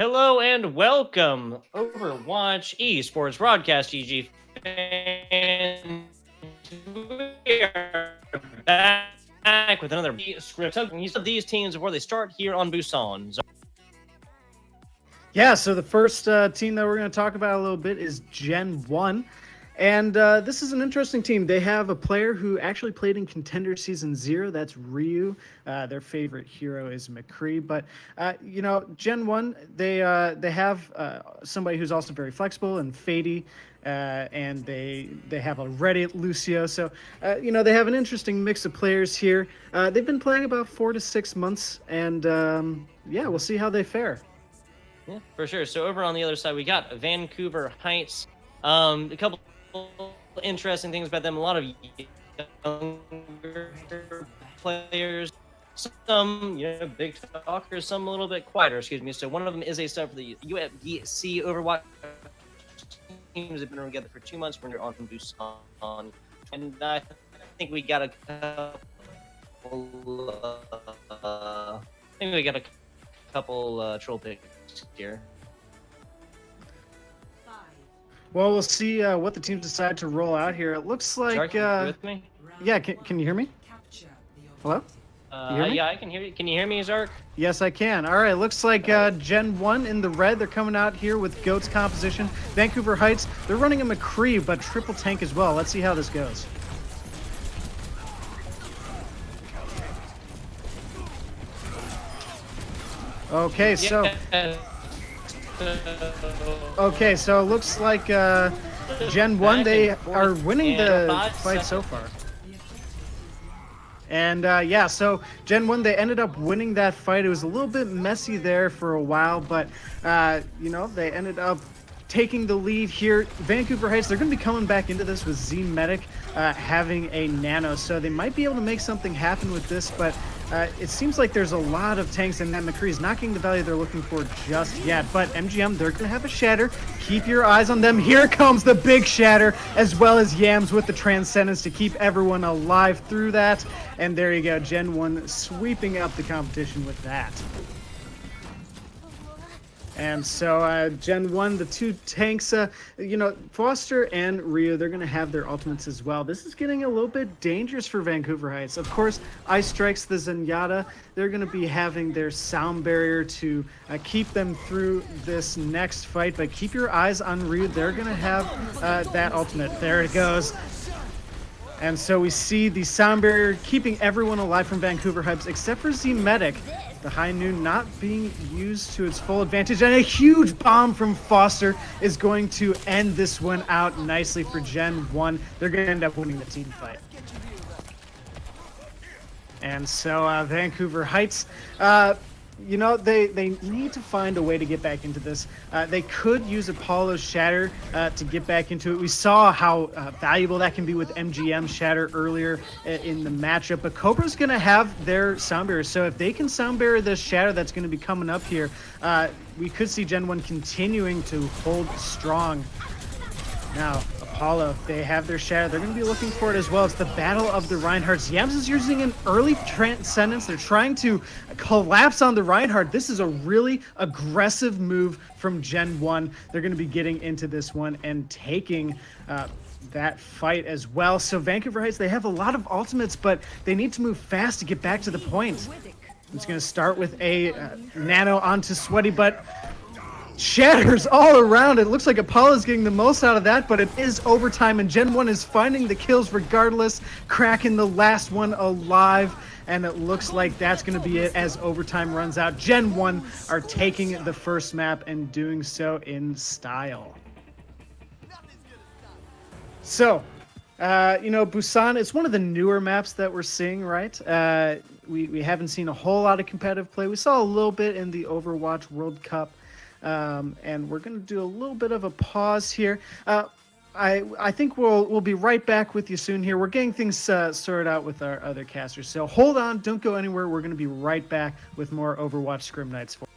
Hello and welcome, Overwatch Esports Broadcast GG fans. We are back with another script. You said these teams before they start here on Busan. Yeah, so the first team that we're going to talk about a little bit is Gen 1. And this is an interesting team. They have a player who actually played in Contender Season 0. That's Ryu. Their favorite hero is McCree. But, Gen 1, they have somebody who's also very flexible and Fady. And they have a Reddit Lucio. So, they have an interesting mix of players here. They've been playing about 4 to 6 months. And, we'll see how they fare. Yeah, for sure. So over on the other side, we got Vancouver Heights. A couple interesting things about them. A lot of younger players, some big talkers, some a little bit quieter. Excuse me. So one of them is a sub for the UFC Overwatch teams. Have been together for 2 months. When you're on from Busan, and I think we got a couple. Troll picks here. Well, we'll see what the teams decide to roll out here. It looks like. Zark, you with me? Yeah, can you hear me? Hello? Yeah, I can hear you. Can you hear me, Zark? Yes, I can. All right, looks like Gen 1 in the red. They're coming out here with Goat's composition. Vancouver Heights, they're running a McCree, but triple tank as well. Let's see how this goes. Okay, so it looks like Gen 1, they are winning the fight so far. And so Gen 1, they ended up winning that fight. It was a little bit messy there for a while, but they ended up taking the lead here. Vancouver Heights, they're going to be coming back into this with Z Medic having a nano, so they might be able to make something happen with this, but it seems like there's a lot of tanks, and that McCree is not getting the value they're looking for just yet. But MGM, they're going to have a shatter. Keep your eyes on them. Here comes the big shatter, as well as Yams with the Transcendence to keep everyone alive through that. And there you go, Gen 1 sweeping up the competition with that. And so Gen 1, the two tanks, Foster and Ryu, they're going to have their ultimates as well. This is getting a little bit dangerous for Vancouver Heights. Of course, Ice Strikes the Zenyatta. They're going to be having their sound barrier to keep them through this next fight. But keep your eyes on Ryu. They're going to have that ultimate. There it goes. And so we see the sound barrier keeping everyone alive from Vancouver Heights, except for Z Medic. The high noon not being used to its full advantage, and a huge bomb from Foster is going to end this one out nicely for Gen 1. They're going to end up winning the team fight. And so Vancouver Heights, they need to find a way to get back into this. They could use Apollo's Shatter to get back into it. We saw how valuable that can be with MGM Shatter earlier in the matchup, but Cobra's going to have their sound barrier. So if they can sound barrier this Shatter that's going to be coming up here, we could see Gen 1 continuing to hold strong. Now, Apollo, they have their shadow. They're going to be looking for it as well. It's the Battle of the Reinhardts. Yams is using an early Transcendence. They're trying to collapse on the Reinhardt. This is a really aggressive move from Gen 1. They're going to be getting into this one and taking that fight as well. So Vancouver Heights, they have a lot of ultimates, but they need to move fast to get back to the point. It's going to start with a nano onto Sweaty, but shatters all around. It looks like Apollo's getting the most out of that, but it is overtime, and Gen 1 is finding the kills regardless, cracking the last one alive, and it looks like that's going to be it as overtime runs out. Gen 1 are taking the first map and doing so in style. So, Busan, it's one of the newer maps that we're seeing, right? We haven't seen a whole lot of competitive play. We saw a little bit in the Overwatch World Cup. And we're going to do a little bit of a pause here. I think we'll be right back with you soon here. We're getting things sorted out with our other casters. So hold on, don't go anywhere. We're going to be right back with more Overwatch Scrim Nights for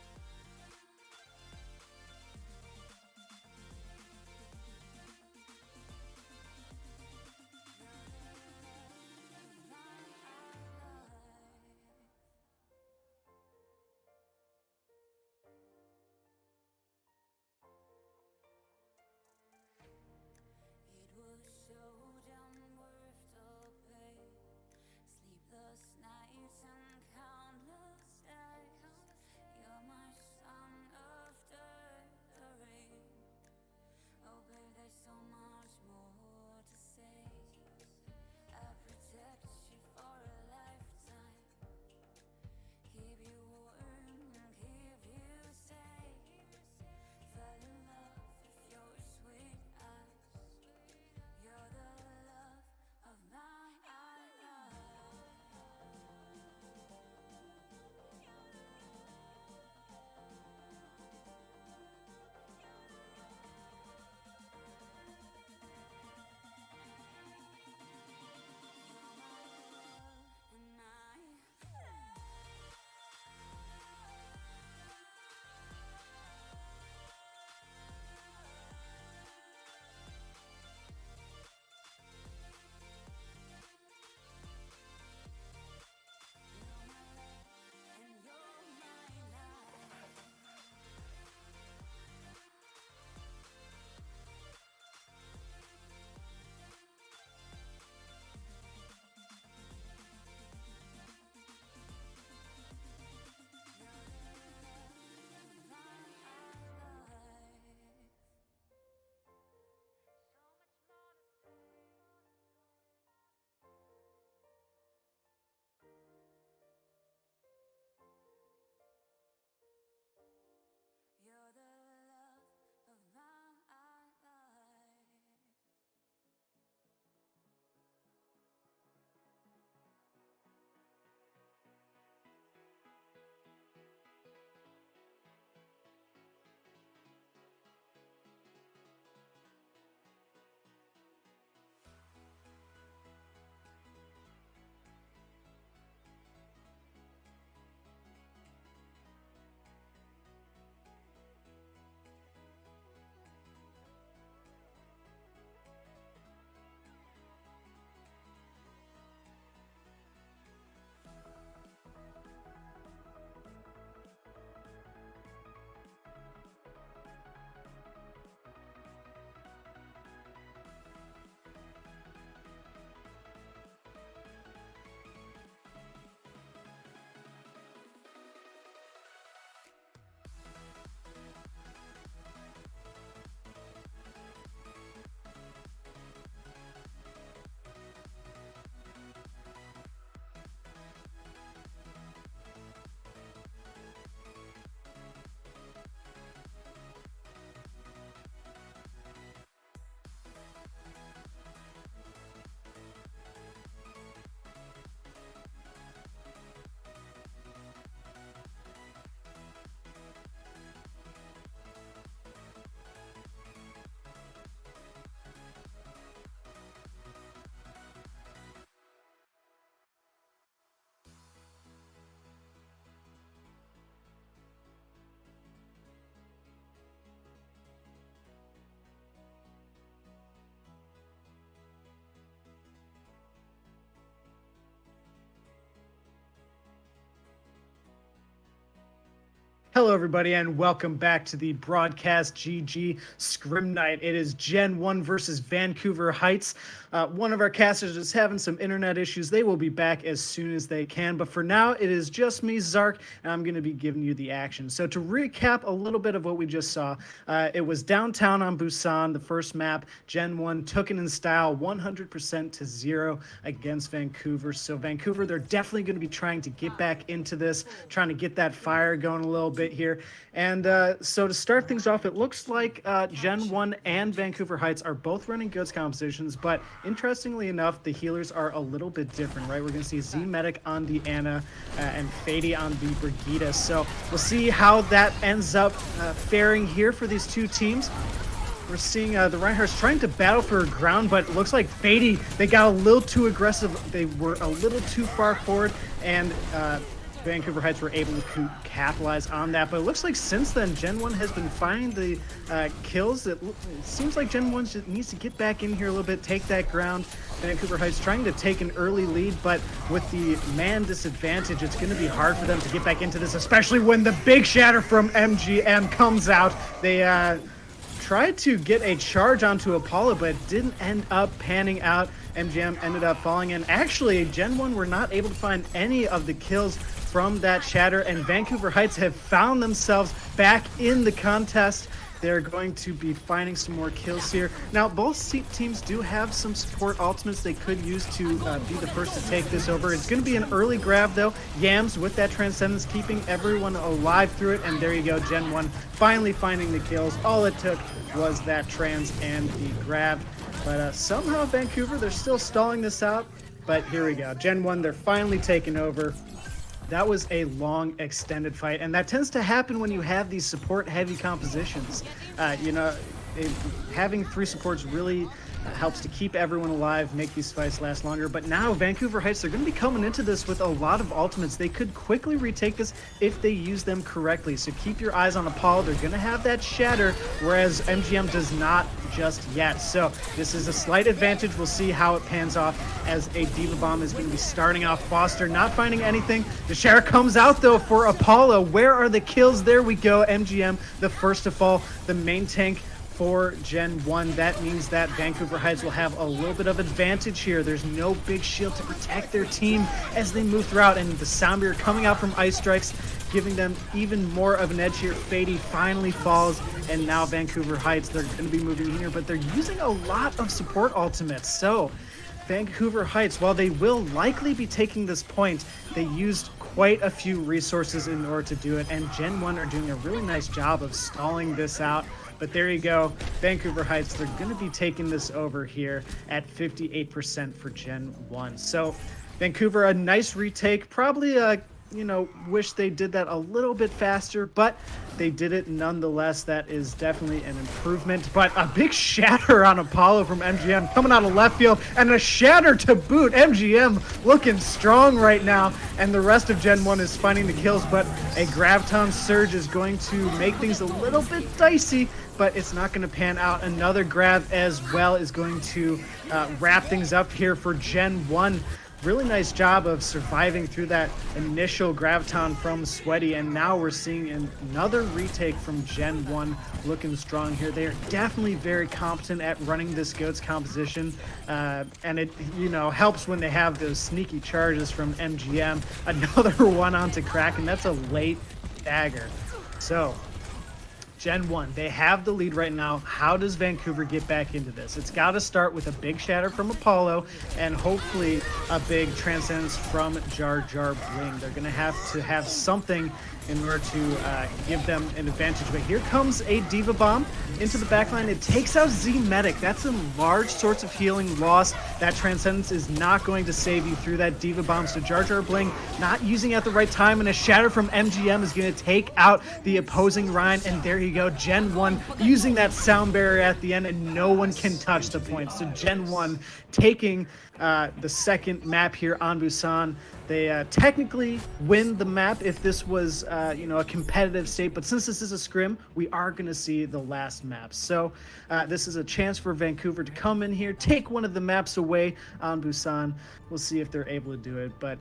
Hello, everybody, and welcome back to the Broadcast GG Scrim Night. It is Gen 1 versus Vancouver Heights. One of our casters is having some internet issues. They will be back as soon as they can, but for now, it is just me, Zark, and I'm going to be giving you the action. So to recap a little bit of what we just saw, it was downtown on Busan, the first map. Gen 1 took it in style 100% to 0 against Vancouver. So Vancouver, they're definitely going to be trying to get back into this, trying to get that fire going a little bit here. And so to start things off, it looks like Gen 1 and Vancouver Heights are both running goods compositions, but interestingly enough, the healers are a little bit different, right? We're going to see Z-Medic on the Ana and Fady on the Brigitte. So we'll see how that ends up faring here for these two teams. We're seeing the Reinhardts trying to battle for ground, but it looks like Fady, they got a little too aggressive. They were a little too far forward, and Vancouver Heights were able to capitalize on that. But it looks like since then, Gen 1 has been finding the kills. It seems like Gen 1 needs to get back in here a little bit, take that ground. Vancouver Heights trying to take an early lead, but with the man disadvantage, it's going to be hard for them to get back into this, especially when the big shatter from MGM comes out. They tried to get a charge onto Apollo, but it didn't end up panning out. MGM ended up falling in. Actually, Gen 1 were not able to find any of the kills from that shatter, and Vancouver Heights have found themselves back in the contest. They're going to be finding some more kills here. Now, both teams do have some support ultimates they could use to be the first to take this over. It's going to be an early grab, though. Yams with that Transcendence, keeping everyone alive through it. And there you go, Gen 1 finally finding the kills. All it took was that trans and the grab. But somehow Vancouver, they're still stalling this out. But here we go. Gen 1, they're finally taking over. That was a long, extended fight, and that tends to happen when you have these support-heavy compositions. Having 3 supports really helps to keep everyone alive, make these fights last longer. But now Vancouver Heights, they're going to be coming into this with a lot of ultimates. They could quickly retake this if they use them correctly. So keep your eyes on Apollo. They're going to have that shatter, whereas MGM does not just yet. So this is a slight advantage. We'll see how it pans off as a Diva Bomb is going to be starting off. Foster not finding anything. The shatter comes out though for Apollo. Where are the kills? There we go. MGM, the first to fall, the main tank for Gen 1. That means that Vancouver Heights will have a little bit of advantage here. There's no big shield to protect their team as they move throughout, and the Soundbeer coming out from Ice Strikes, giving them even more of an edge here. Fady finally falls, and now Vancouver Heights, they're going to be moving here, but they're using a lot of support ultimates. So Vancouver Heights, while they will likely be taking this point, they used quite a few resources in order to do it, and Gen 1 are doing a really nice job of stalling this out. But there you go, Vancouver Heights, they're going to be taking this over here at 58% for Gen 1. So Vancouver, a nice retake, probably wish they did that a little bit faster, but they did it nonetheless. That is definitely an improvement. But a big shatter on Apollo from MGM coming out of left field, and a shatter to boot. MGM looking strong right now, and the rest of Gen 1 is finding the kills, but a Graviton Surge is going to make things a little bit dicey, but it's not going to pan out. Another grab as well is going to wrap things up here for Gen 1. Really nice job of surviving through that initial Graviton from Sweaty, and now we're seeing another retake from Gen 1 looking strong here. They are definitely very competent at running this GOATS composition, and it helps when they have those sneaky charges from MGM. Another one onto Kraken. That's a late dagger. So Gen 1, they have the lead right now. How does Vancouver get back into this? It's got to start with a big shatter from Apollo and hopefully a big Transcendence from Jar Jar Bling. They're going to have something in order to give them an advantage. But here comes a Diva Bomb into the backline. It takes out Z-Medic. That's a large source of healing loss. That Transcendence is not going to save you through that Diva Bomb. So Jar Jar Bling not using it at the right time, and a shatter from MGM is going to take out the opposing Ryan. And there you go, Gen 1 using that sound barrier at the end, and no one can touch the point. So Gen 1 taking the second map here on Busan. They technically win the map if this was a competitive state, but since this is a scrim, we are going to see the last map. So this is a chance for Vancouver to come in here, take one of the maps away on Busan. We'll see if they're able to do it, but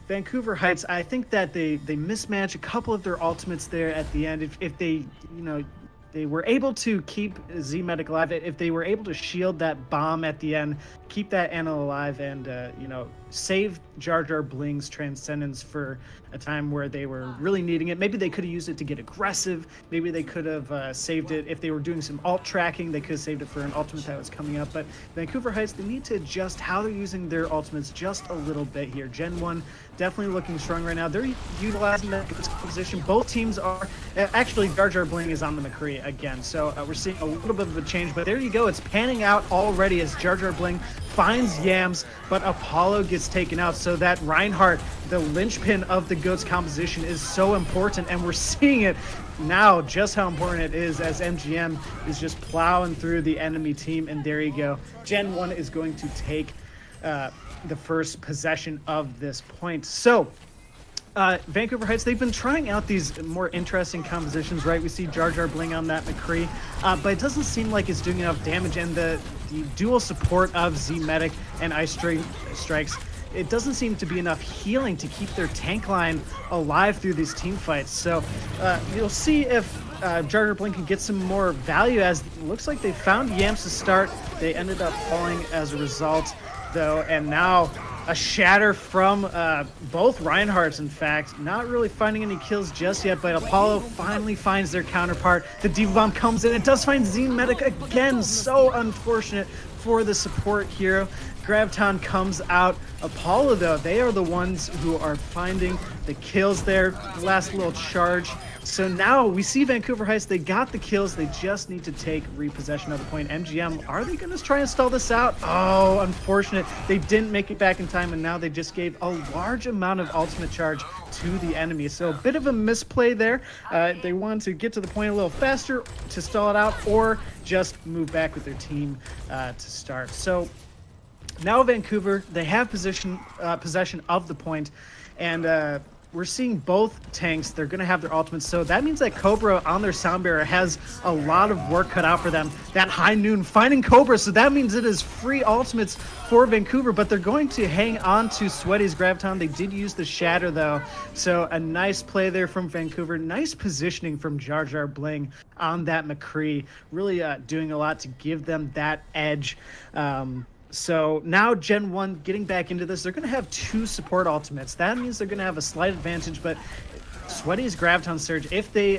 Vancouver Heights, I think that they mismatch a couple of their ultimates there at the end. If they, they were able to keep Z Medic alive, if they were able to shield that bomb at the end, keep that Anna alive, and save Jar Jar Bling's Transcendence for a time where they were really needing it. Maybe they could have used it to get aggressive. Maybe they could have saved it if they were doing some alt tracking. They could have saved it for an ultimate that was coming up. But Vancouver Heights, they need to adjust how they're using their ultimates just a little bit here. Gen 1 definitely looking strong right now. They're utilizing that position. Both teams are. Actually, Jar Jar Bling is on the McCree again. So we're seeing a little bit of a change. But there you go. It's panning out already as Jar Jar Bling finds Yams, but Apollo gets taken out. So that Reinhardt, the linchpin of the GOATS composition, is so important, and we're seeing it now just how important it is as MGM is just plowing through the enemy team. And there you go. Gen 1 is going to take the first possession of this point. So Vancouver Heights, they've been trying out these more interesting compositions, right? We see Jar Jar Bling on that McCree, but it doesn't seem like it's doing enough damage, and the dual support of Z-Medic and Ice Strikes, it doesn't seem to be enough healing to keep their tank line alive through these team fights. So you'll see if Jar Jar Bling can get some more value, as it looks like they found Yams to start. They ended up falling as a result, though, and now a shatter from both Reinhardts, in fact. Not really finding any kills just yet, but Apollo finally finds their counterpart. The Diva Bomb comes in. It does find Z-Medic again. So unfortunate for the support hero. Graviton comes out. Apollo, though, they are the ones who are finding the kills there. Last little charge. So now we see Vancouver Heights. They got the kills. They just need to take repossession of the point. MGM, are they going to try and stall this out? Oh, unfortunate. They didn't make it back in time, and now they just gave a large amount of ultimate charge to the enemy. So a bit of a misplay there. They wanted to get to the point a little faster to stall it out, or just move back with their team to start. So now Vancouver, they have possession of the point, and we're seeing both tanks. They're going to have their ultimates, so that means that Cobra on their sound barrier has a lot of work cut out for them. That High Noon finding Cobra, so that means it is free ultimates for Vancouver, but they're going to hang on to Sweaty's Graviton. They did use the Shatter, though, so a nice play there from Vancouver. Nice positioning from Jar Jar Bling on that McCree, really doing a lot to give them that edge. So now Gen 1 getting back into this, they're going to have 2 support ultimates. That means they're going to have a slight advantage, but Sweaty's Graviton Surge, if they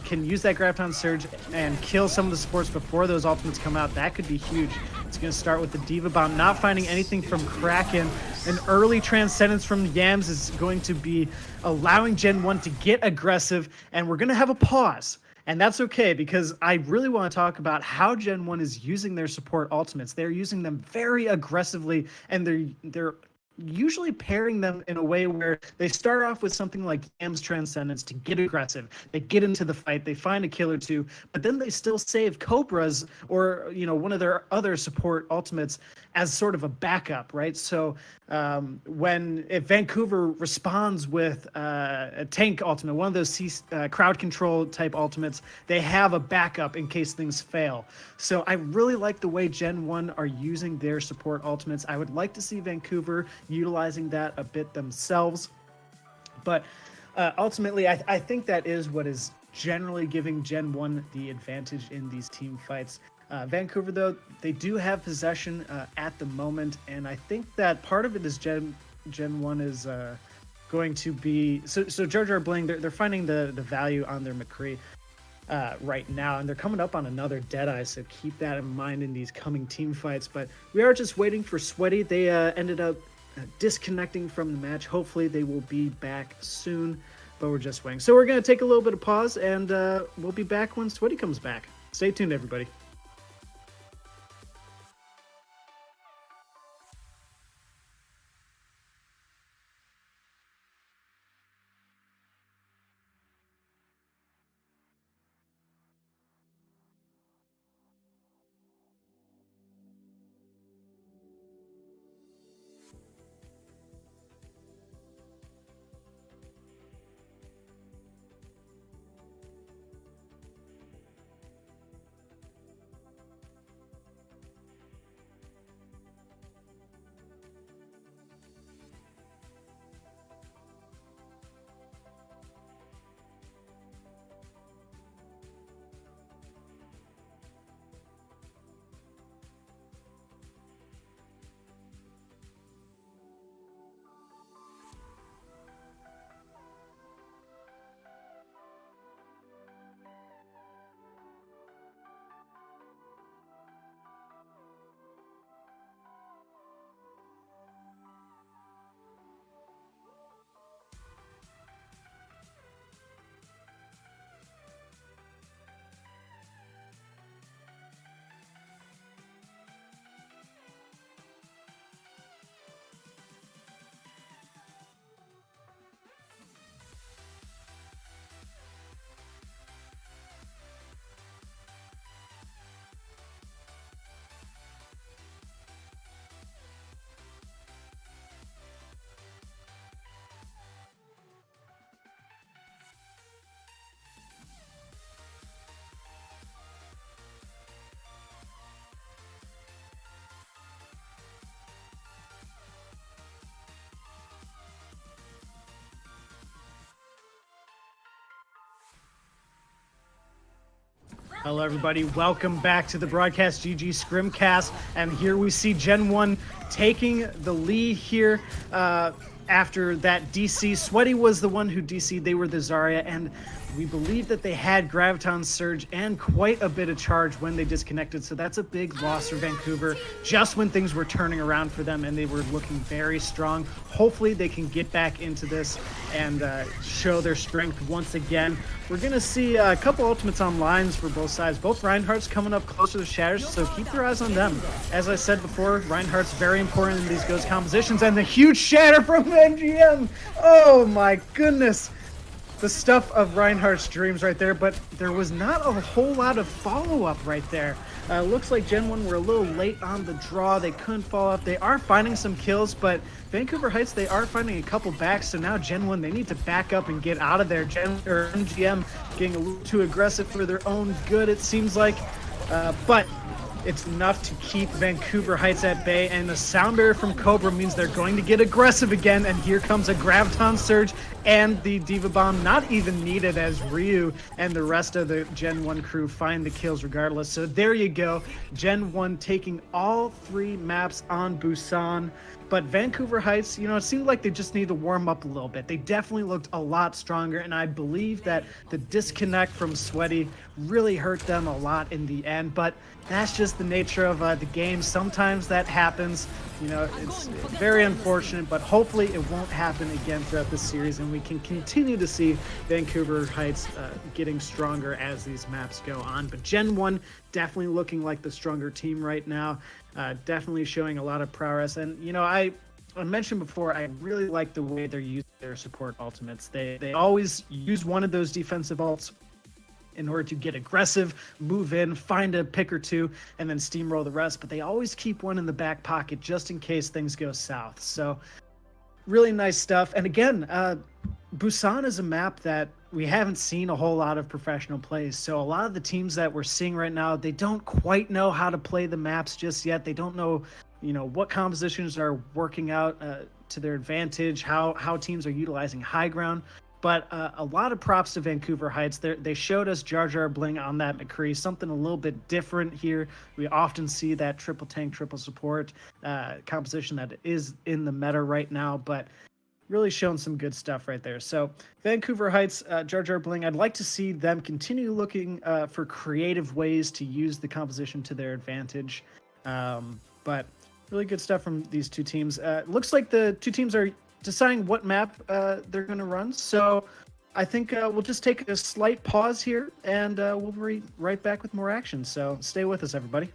can use that Graviton Surge and kill some of the supports before those ultimates come out, that could be huge. It's going to start with the Diva Bomb, not finding anything from Kraken. An early Transcendence from Yams is going to be allowing Gen 1 to get aggressive, and we're going to have a pause. And that's okay, because I really want to talk about how Gen 1 is using their support ultimates. They're using them very aggressively, and they're usually pairing them in a way where they start off with something like Yam's Transcendence to get aggressive. They get into the fight, they find a kill or two, but then they still save Cobras or one of their other support ultimates as sort of a backup, right? So if Vancouver responds with a tank ultimate, one of those crowd control type ultimates, they have a backup in case things fail. So I really like the way Gen 1 are using their support ultimates. I would like to see Vancouver utilizing that a bit themselves, but ultimately I think that is what is generally giving Gen 1 the advantage in these team fights. Vancouver, though, they do have possession at the moment, and I think that part of it is Gen 1 is going to be so Jar Jar Bling, they're finding the value on their McCree right now, and they're coming up on another Deadeye, so keep that in mind in these coming team fights. But we are just waiting for Sweaty. They ended up disconnecting from the match. Hopefully they will be back soon, but we're just waiting. So we're going to take a little bit of pause, and we'll be back when Sweaty comes back. Stay tuned, everybody. Hello, everybody. Welcome back to the Broadcast GG Scrimcast. And here we see Gen 1 taking the lead here after that DC. Sweaty was the one who DC'd. They were the Zarya. And we believe that they had Graviton Surge and quite a bit of charge when they disconnected. So that's a big loss for Vancouver just when things were turning around for them and they were looking very strong. Hopefully they can get back into this and show their strength once again. We're going to see a couple ultimates on lines for both sides. Both Reinhardt's coming up closer to Shatters, so keep your eyes on them. As I said before, Reinhardt's very important in these ghost compositions, and the huge shatter from MGM. Oh my goodness. The stuff of Reinhardt's dreams right there, but there was not a whole lot of follow-up right there. Looks like Gen 1 were a little late on the draw. They couldn't follow up. They are finding some kills, but Vancouver Heights, they are finding a couple backs, so now Gen 1, they need to back up and get out of there. MGM getting a little too aggressive for their own good, it seems like, but it's enough to keep Vancouver Heights at bay, and the sound barrier from Cobra means they're going to get aggressive again, and here comes a Graviton Surge and the Diva Bomb, not even needed as Ryu and the rest of the Gen 1 crew find the kills regardless. So there you go, Gen 1 taking all 3 maps on Busan. But Vancouver Heights, you know, it seemed like they just need to warm up a little bit. They definitely looked a lot stronger, and I believe that the disconnect from Sweaty really hurt them a lot in the end. But that's just the nature of the game. Sometimes that happens. You know, it's very unfortunate, but hopefully it won't happen again throughout this series, and we can continue to see Vancouver Heights getting stronger as these maps go on. But Gen 1 definitely looking like the stronger team right now. Definitely showing a lot of prowess. And, you know, I mentioned before, I really like the way they're using their support ultimates. They always use one of those defensive ults in order to get aggressive, move in, find a pick or two, and then steamroll the rest. But they always keep one in the back pocket just in case things go south. So really nice stuff. And again, Busan is a map that we haven't seen a whole lot of professional plays. So a lot of the teams that we're seeing right now, they don't quite know how to play the maps just yet. They don't know, you know, what compositions are working out to their advantage, how teams are utilizing high ground. But a lot of props to Vancouver Heights. They showed us Jar Jar Bling on that McCree, something a little bit different here. We often see that triple tank, triple support composition that is in the meta right now, but really showing some good stuff right there. So Vancouver Heights, Jar Jar Bling, I'd like to see them continue looking for creative ways to use the composition to their advantage. But really good stuff from these two teams. Looks like the two teams are deciding what map they're going to run. So I think we'll just take a slight pause here, and we'll be right back with more action. So stay with us, everybody.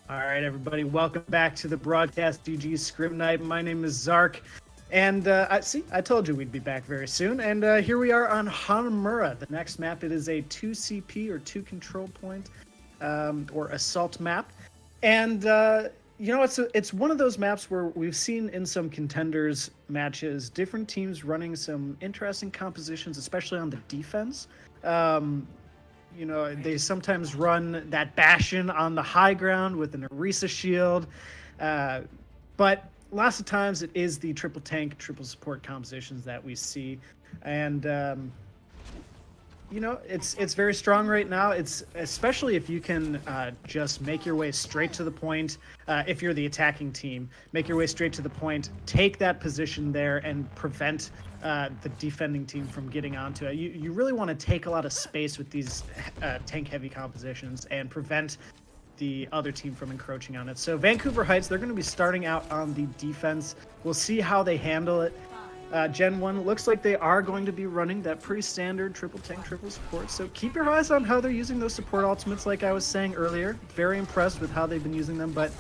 All right, everybody, welcome back to the Broadcast GG Scrim Night. My name is Zark, and I told you we'd be back very soon. And here we are on Hanamura. The next map, it is a 2 CP or 2 control point or assault map. And, you know, it's one of those maps where we've seen in some contenders matches, different teams running some interesting compositions, especially on the defense. You know, they sometimes run that Bastion on the high ground with an Orisa shield. But lots of times it is the triple tank, triple support compositions that we see. And, you know, it's very strong right now. It's especially if you can just make your way straight to the point. If you're the attacking team, make your way straight to the point, take that position there and prevent the defending team from getting onto it. You really want to take a lot of space with these tank heavy compositions and prevent the other team from encroaching on it. So Vancouver Heights, they're going to be starting out on the defense. We'll see how they handle it. Gen 1 looks like they are going to be running that pretty standard triple tank, triple support. So keep your eyes on how they're using those support ultimates, like I was saying earlier. Very impressed with how they've been using them, but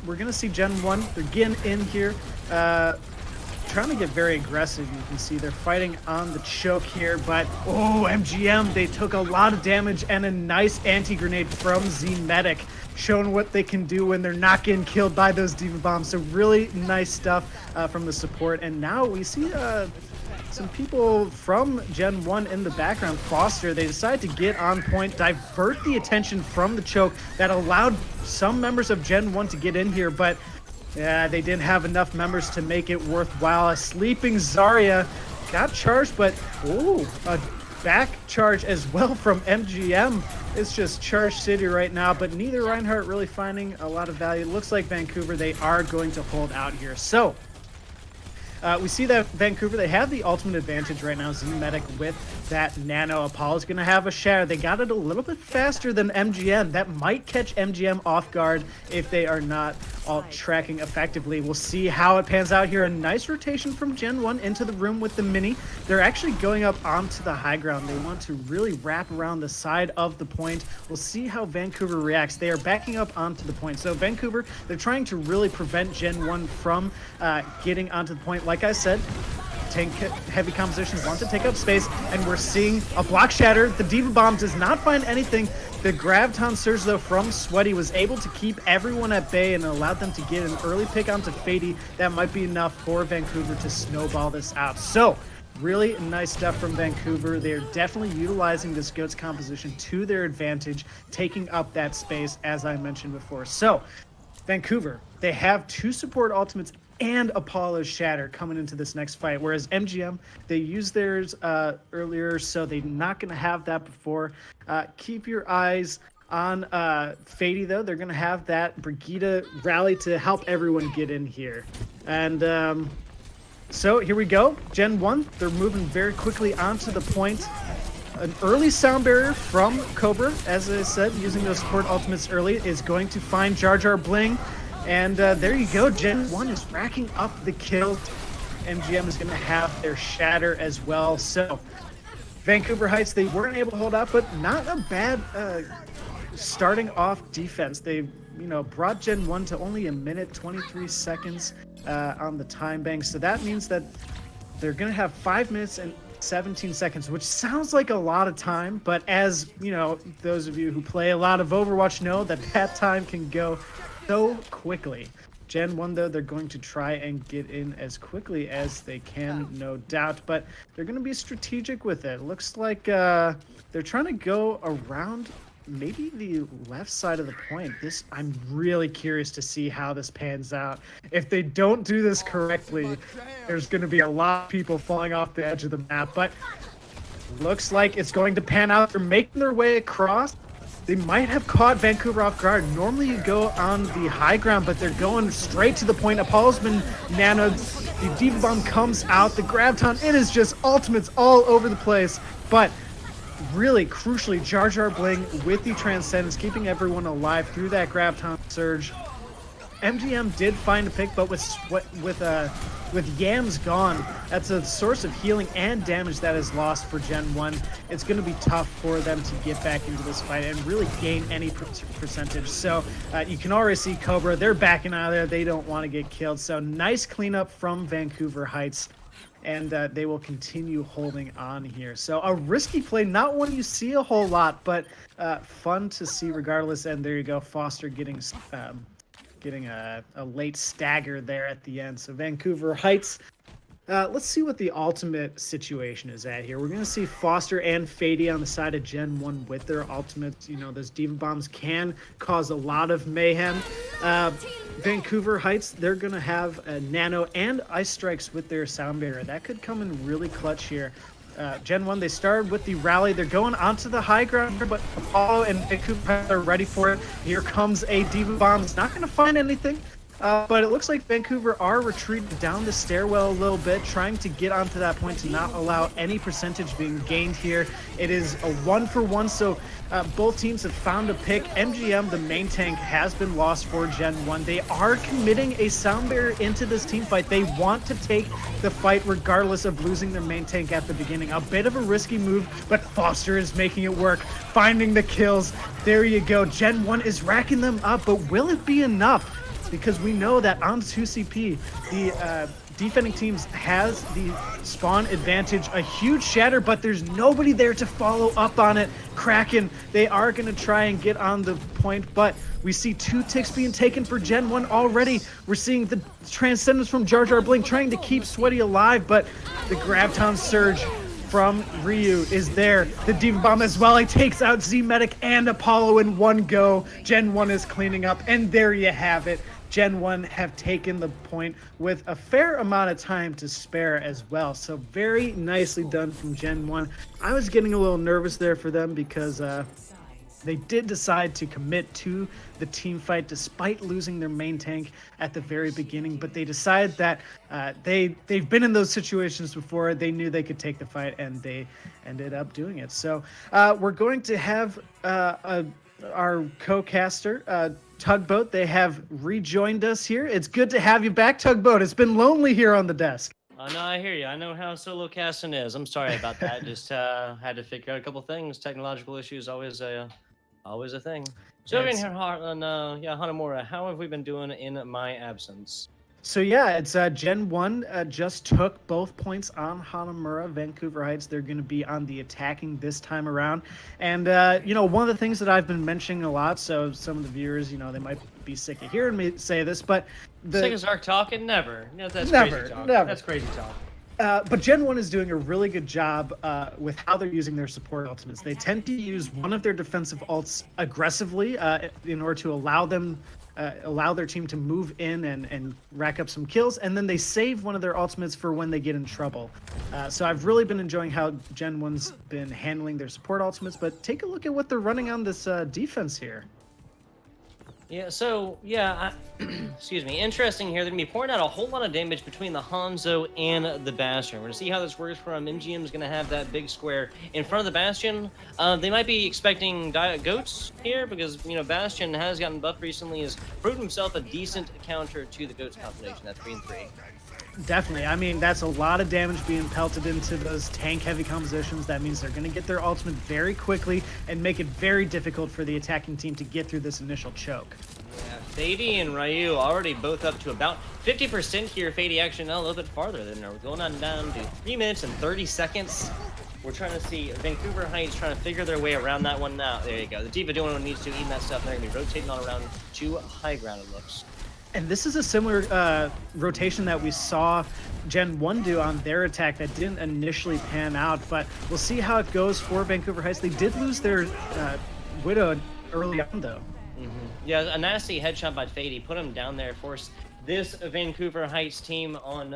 we're going to see Gen 1. They're getting in here, trying to get very aggressive. You can see they're fighting on the choke here, but oh, MGM, they took a lot of damage and a nice anti-grenade from Z-Medic, showing what they can do when they're not getting killed by those diva bombs. So really nice stuff from the support. And now we see some people from Gen 1 in the background. Foster, they decide to get on point, divert the attention from the choke that allowed some members of Gen 1 to get in here, but yeah, they didn't have enough members to make it worthwhile. A sleeping Zarya got charged, but oh, a back charge as well from MGM. It's just Charge City right now, but neither Reinhardt really finding a lot of value. It looks like Vancouver, they are going to hold out here. So we see that Vancouver, they have the ultimate advantage right now. Z-Medic with that Nano. Apollo's going to have a shatter. They got it a little bit faster than MGM. That might catch MGM off guard if they are not all tracking effectively. We'll see how it pans out here. A nice rotation from Gen 1 into the room with the Mini. They're actually going up onto the high ground. They want to really wrap around the side of the point. We'll see how Vancouver reacts. They are backing up onto the point. So Vancouver, they're trying to really prevent Gen 1 from getting onto the point. Like I said, tank heavy compositions want to take up space, and we're seeing a block shatter. The Diva Bomb does not find anything. The Graviton Surge, though, from Sweaty was able to keep everyone at bay and allowed them to get an early pick onto Fady. That might be enough for Vancouver to snowball this out. So, really nice stuff from Vancouver. They're definitely utilizing this GOATS composition to their advantage, taking up that space, as I mentioned before. So, Vancouver, they have 2 support ultimates and Apollo's Shatter coming into this next fight, whereas MGM, they used theirs earlier, so they're not going to have that before. Keep your eyes on Fady, though. They're going to have that Brigida rally to help everyone get in here. And so here we go. Gen 1, they're moving very quickly onto the point. An early sound barrier from Cobra, as I said, using those support ultimates early, is going to find Jar Jar Bling. And there you go. Gen 1 is racking up the kills. MGM is going to have their shatter as well. So Vancouver Heights, they weren't able to hold out, but not a bad starting off defense. They, brought Gen 1 to only 1 minute 23 seconds on the time bank. So that means that they're going to have 5 minutes and 17 seconds, which sounds like a lot of time, but as those of you who play a lot of Overwatch know that time can go so quickly. Gen 1, though, they're going to try and get in as quickly as they can, no doubt, but they're going to be strategic with it. Looks like they're trying to go around maybe the left side of the point. I'm really curious to see how this pans out. If they don't do this correctly, there's going to be a lot of people falling off the edge of the map, but looks like it's going to pan out. They're making their way across. They might have caught Vancouver off guard. Normally you go on the high ground, but they're going straight to the point. Apollo's been nanoed. The Diva Bomb comes out. The Graviton, it is just ultimates all over the place. But really crucially, Jar Jar Bling with the Transcendence, keeping everyone alive through that Graviton Surge. MGM did find a pick, but with Yams gone, that's a source of healing and damage that is lost for Gen 1. It's going to be tough for them to get back into this fight and really gain any percentage. So you can already see Cobra, they're backing out of there. They don't want to get killed. So nice cleanup from Vancouver Heights, and they will continue holding on here. So a risky play, not one you see a whole lot, but fun to see regardless. And there you go, Foster getting a late stagger there at the end. So Vancouver Heights, let's see what the ultimate situation is at here. We're going to see Foster and Fady on the side of Gen 1 with their ultimates. Those Diva Bombs can cause a lot of mayhem. Vancouver Heights, they're going to have a Nano and Ice Strikes with their Sound Barrier. That could come in really clutch here. Gen 1, they started with the rally. They're going onto the high ground here, but Apollo and Vancouver are ready for it. Here comes a Diva Bomb. It's not going to find anything. But it looks like Vancouver are retreating down the stairwell a little bit, trying to get onto that point to not allow any percentage being gained here. It is a 1-for-1, so both teams have found a pick. MGM, the main tank, has been lost for Gen 1. They are committing a sound barrier into this team fight. They want to take the fight regardless of losing their main tank at the beginning. A bit of a risky move, but Foster is making it work, finding the kills. There you go. Gen 1 is racking them up, but will it be enough? Because we know that on 2CP, the defending teams has the spawn advantage, a huge shatter, but there's nobody there to follow up on it. Kraken, they are going to try and get on the point, but we see 2 ticks being taken for Gen 1 already. We're seeing the Transcendence from Jar Jar Blink trying to keep Sweaty alive, but the Graviton Surge from Ryu is there. The Diva Bomb as well. He takes out Z-Medic and Apollo in one go. Gen 1 is cleaning up, and there you have it. Gen 1 have taken the point with a fair amount of time to spare as well. So very nicely done from Gen 1. I was getting a little nervous there for them because they did decide to commit to the team fight despite losing their main tank at the very beginning, but they decided that they've been in those situations before. They knew they could take the fight, and they ended up doing it. So we're going to have our co-caster, Tugboat. They have rejoined us here. It's good to have you back, Tugboat. It's been lonely here on the desk. No, I hear you. I know how solo casting is. I'm sorry about that. Just had to figure out a couple things. Technological issues always a thing. So over in here, Hanamura, how have we been doing in my absence? So yeah, it's Gen 1 just took both points on Hanamura, Vancouver Heights. They're going to be on the attacking this time around. And, one of the things that I've been mentioning a lot, so some of the viewers, they might be sick of hearing me say this, but... Sick of Zark talking? Never. That's never, crazy talk. Never. That's crazy talk. But Gen 1 is doing a really good job with how they're using their support ultimates. They tend to use one of their defensive ults aggressively in order to allow their team to move in and rack up some kills, and then they save one of their ultimates for when they get in trouble. So I've really been enjoying how Gen 1's been handling their support ultimates, but take a look at what they're running on this defense here. Yeah, so, excuse me, interesting here. They're going to be pouring out a whole lot of damage between the Hanzo and the Bastion. We're going to see how this works for them. MGM's going to have that big square in front of the Bastion. They might be expecting goats here because, Bastion has gotten buffed recently, has proven himself a decent counter to the goats combination. That's 3-3. Definitely. I mean, that's a lot of damage being pelted into those tank-heavy compositions. That means they're going to get their ultimate very quickly and make it very difficult for the attacking team to get through this initial choke. Yeah, Fady and Ryu already both up to about 50% here. Fady actually now a little bit farther than there. We're going on down to 3 minutes and 30 seconds. We're trying to see Vancouver Heights trying to figure their way around that one now. There you go. The Diva doing what it needs to, eating that stuff. They're going to be rotating on around to high ground, it looks. And this is a similar rotation that we saw Gen 1 do on their attack that didn't initially pan out, but we'll see how it goes for Vancouver Heights. They did lose their Widow early on, though. Mm-hmm. Yeah, a nasty headshot by Fady. Put him down there, force this Vancouver Heights team on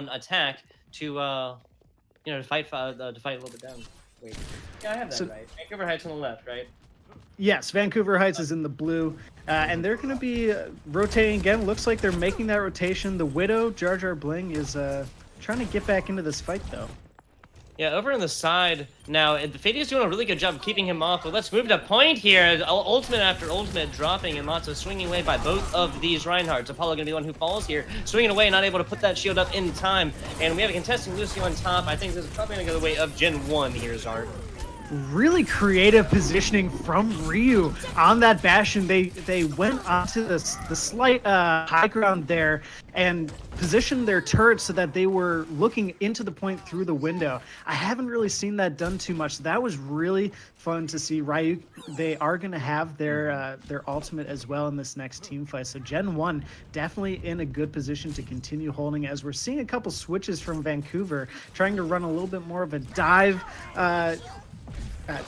attack to to fight a little bit down. Wait, yeah, I have that right. Vancouver Heights on the left, right? Yes, Vancouver Heights is in the blue, and they're going to be rotating again. Looks like they're making that rotation. The Widow, Jar Jar Bling, is trying to get back into this fight, though. Yeah, over on the side now, Fady's doing a really good job of keeping him off, but let's move to point here. Ultimate after ultimate dropping, and lots of swinging away by both of these Reinhardts. Apollo going to be the one who falls here, swinging away, not able to put that shield up in time. And we have a contesting Lucy on top. I think this is probably going to go the way of Gen 1 here, Zark. Really creative positioning from Ryu on that Bastion. They went onto the slight high ground there and positioned their turrets so that they were looking into the point through the window. I haven't really seen that done too much. That was really fun to see. Ryu, they are going to have their ultimate as well in this next team fight. So Gen 1 definitely in a good position to continue holding, as we're seeing a couple switches from Vancouver trying to run a little bit more of a dive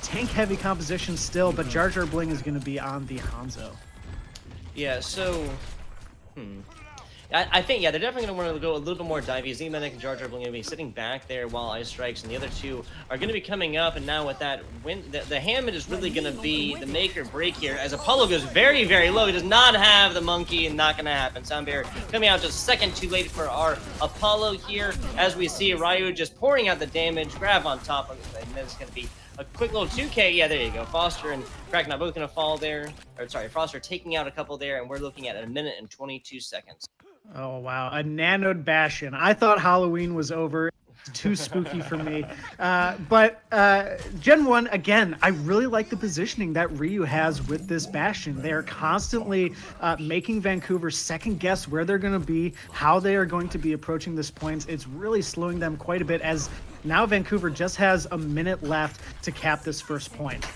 tank-heavy composition still, but Jar Jar Bling is going to be on the Hanzo. Yeah, so... I think, yeah, they're definitely going to want to go a little bit more divey. Z-Medic and Jar Jar Bling are going to be sitting back there while Ice Strikes, and the other two are going to be coming up. And now with that, the Hammond is really going to be the make or break here, as Apollo goes very, very low. He does not have the monkey, and not going to happen. Soundbear coming out just a second too late for our Apollo here, as we see Ryu just pouring out the damage, grab on top of it, and then it's going to be a quick little 2K. Yeah, there you go. Foster and Kraken are both going to fall there. Or, sorry, Foster taking out a couple there, and we're looking at 1 minute and 22 seconds. Oh, wow. A nanoed Bastion. I thought Halloween was over. It's too spooky for me. But Gen 1, again, I really like the positioning that Ryu has with this Bastion. They are constantly making Vancouver second guess where they're going to be, how they are going to be approaching this point. It's really slowing them quite a bit, as now Vancouver just has a minute left to cap this first point.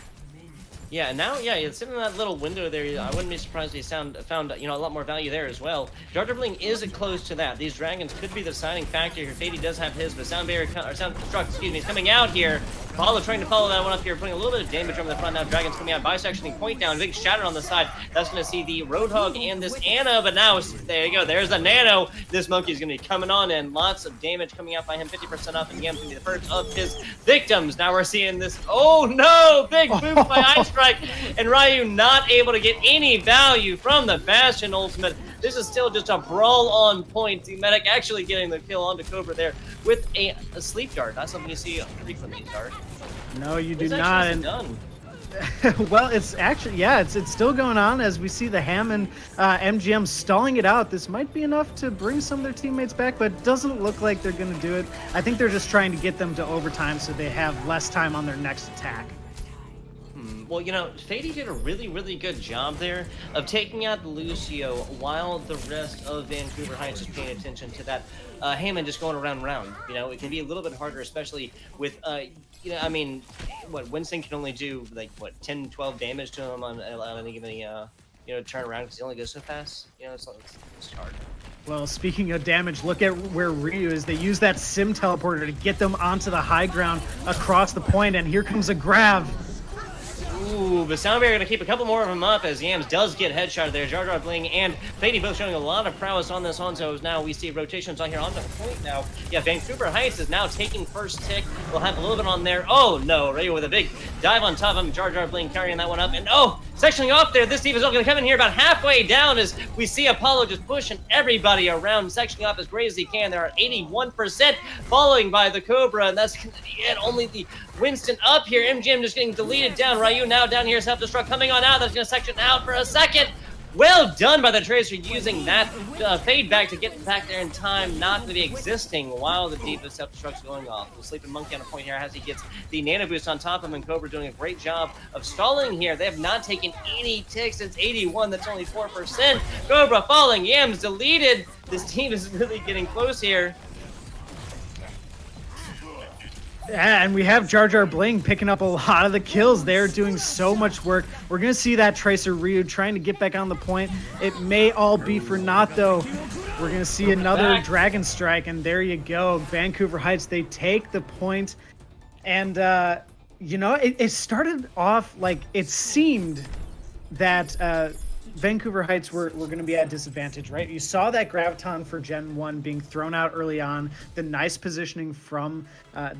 Yeah, now, yeah, it's in that little window there. I wouldn't be surprised if he found a lot more value there as well. Jar Jar Bling is close to that. These dragons could be the deciding factor here. Fady does have his, but Soundstruck, is coming out here. Apollo trying to follow that one up here, putting a little bit of damage over the front now. Dragons coming out, bisectioning point down, big shatter on the side. That's going to see the Roadhog and this Anna, but now, there you go, there's the Nano. This monkey's going to be coming on, and lots of damage coming out by him, 50% up, and Yam's going to be the first of his victims. Now we're seeing this, oh no, big boom by Ice Strike, and Ryu not able to get any value from the Bastion ultimate. This is still just a brawl on point. Z-Medic actually getting the kill onto Cobra there with a sleep dart. Not something you see frequently, Dart. No, you do not. And done. well, it's actually, yeah, it's still going on as we see the Hammond MGM stalling it out. This might be enough to bring some of their teammates back, but it doesn't look like they're going to do it. I think they're just trying to get them to overtime so they have less time on their next attack. Well, Fady did a really, really good job there of taking out Lucio while the rest of Vancouver Heights is paying attention to that Hammond just going around and around. It can be a little bit harder, especially with, Winston can only do, 10, 12 damage to him on any given, turn around because he only goes so fast. It's hard. Well, speaking of damage, look at where Ryu is. They use that sim teleporter to get them onto the high ground across the point, and here comes a grab. Ooh, but Soundbear going to keep a couple more of them up as Yams does get headshot there. Jar Jar Bling and Fady both showing a lot of prowess on this Hanzo. Now we see rotations on here on the point now. Yeah, Vancouver Heights is now taking first tick. We'll have a little bit on there. Oh, no. Ryu with a big dive on top of him. Jar Jar Bling carrying that one up. And, sectioning off there. This Diva's going to come in here about halfway down as we see Apollo just pushing everybody around, sectioning off as great as he can. There are 81% following by the Cobra, and that's going to be it. Only the Winston up here. MGM just getting deleted down. Ryu now down here, self-destruct coming on out. That's going to section out for a second. Well done by the Tracer using that fade back to get back there in time, not to be existing while the Diva self-destruct's going off. The Sleeping Monkey on a point here as he gets the Nano Boost on top of him, and Cobra doing a great job of stalling here. They have not taken any ticks since 81. That's only 4%. Cobra falling. Yams deleted. This team is really getting close here. Yeah, and we have Jar Jar Bling picking up a lot of the kills. They're doing so much work. We're going to see that Tracer Ryu trying to get back on the point. It may all be for naught, though. We're going to see another Dragon Strike, and there you go. Vancouver Heights, they take the point. And, it started off like it seemed that Vancouver Heights were going to be at disadvantage, right? You saw that Graviton for Gen 1 being thrown out early on, the nice positioning from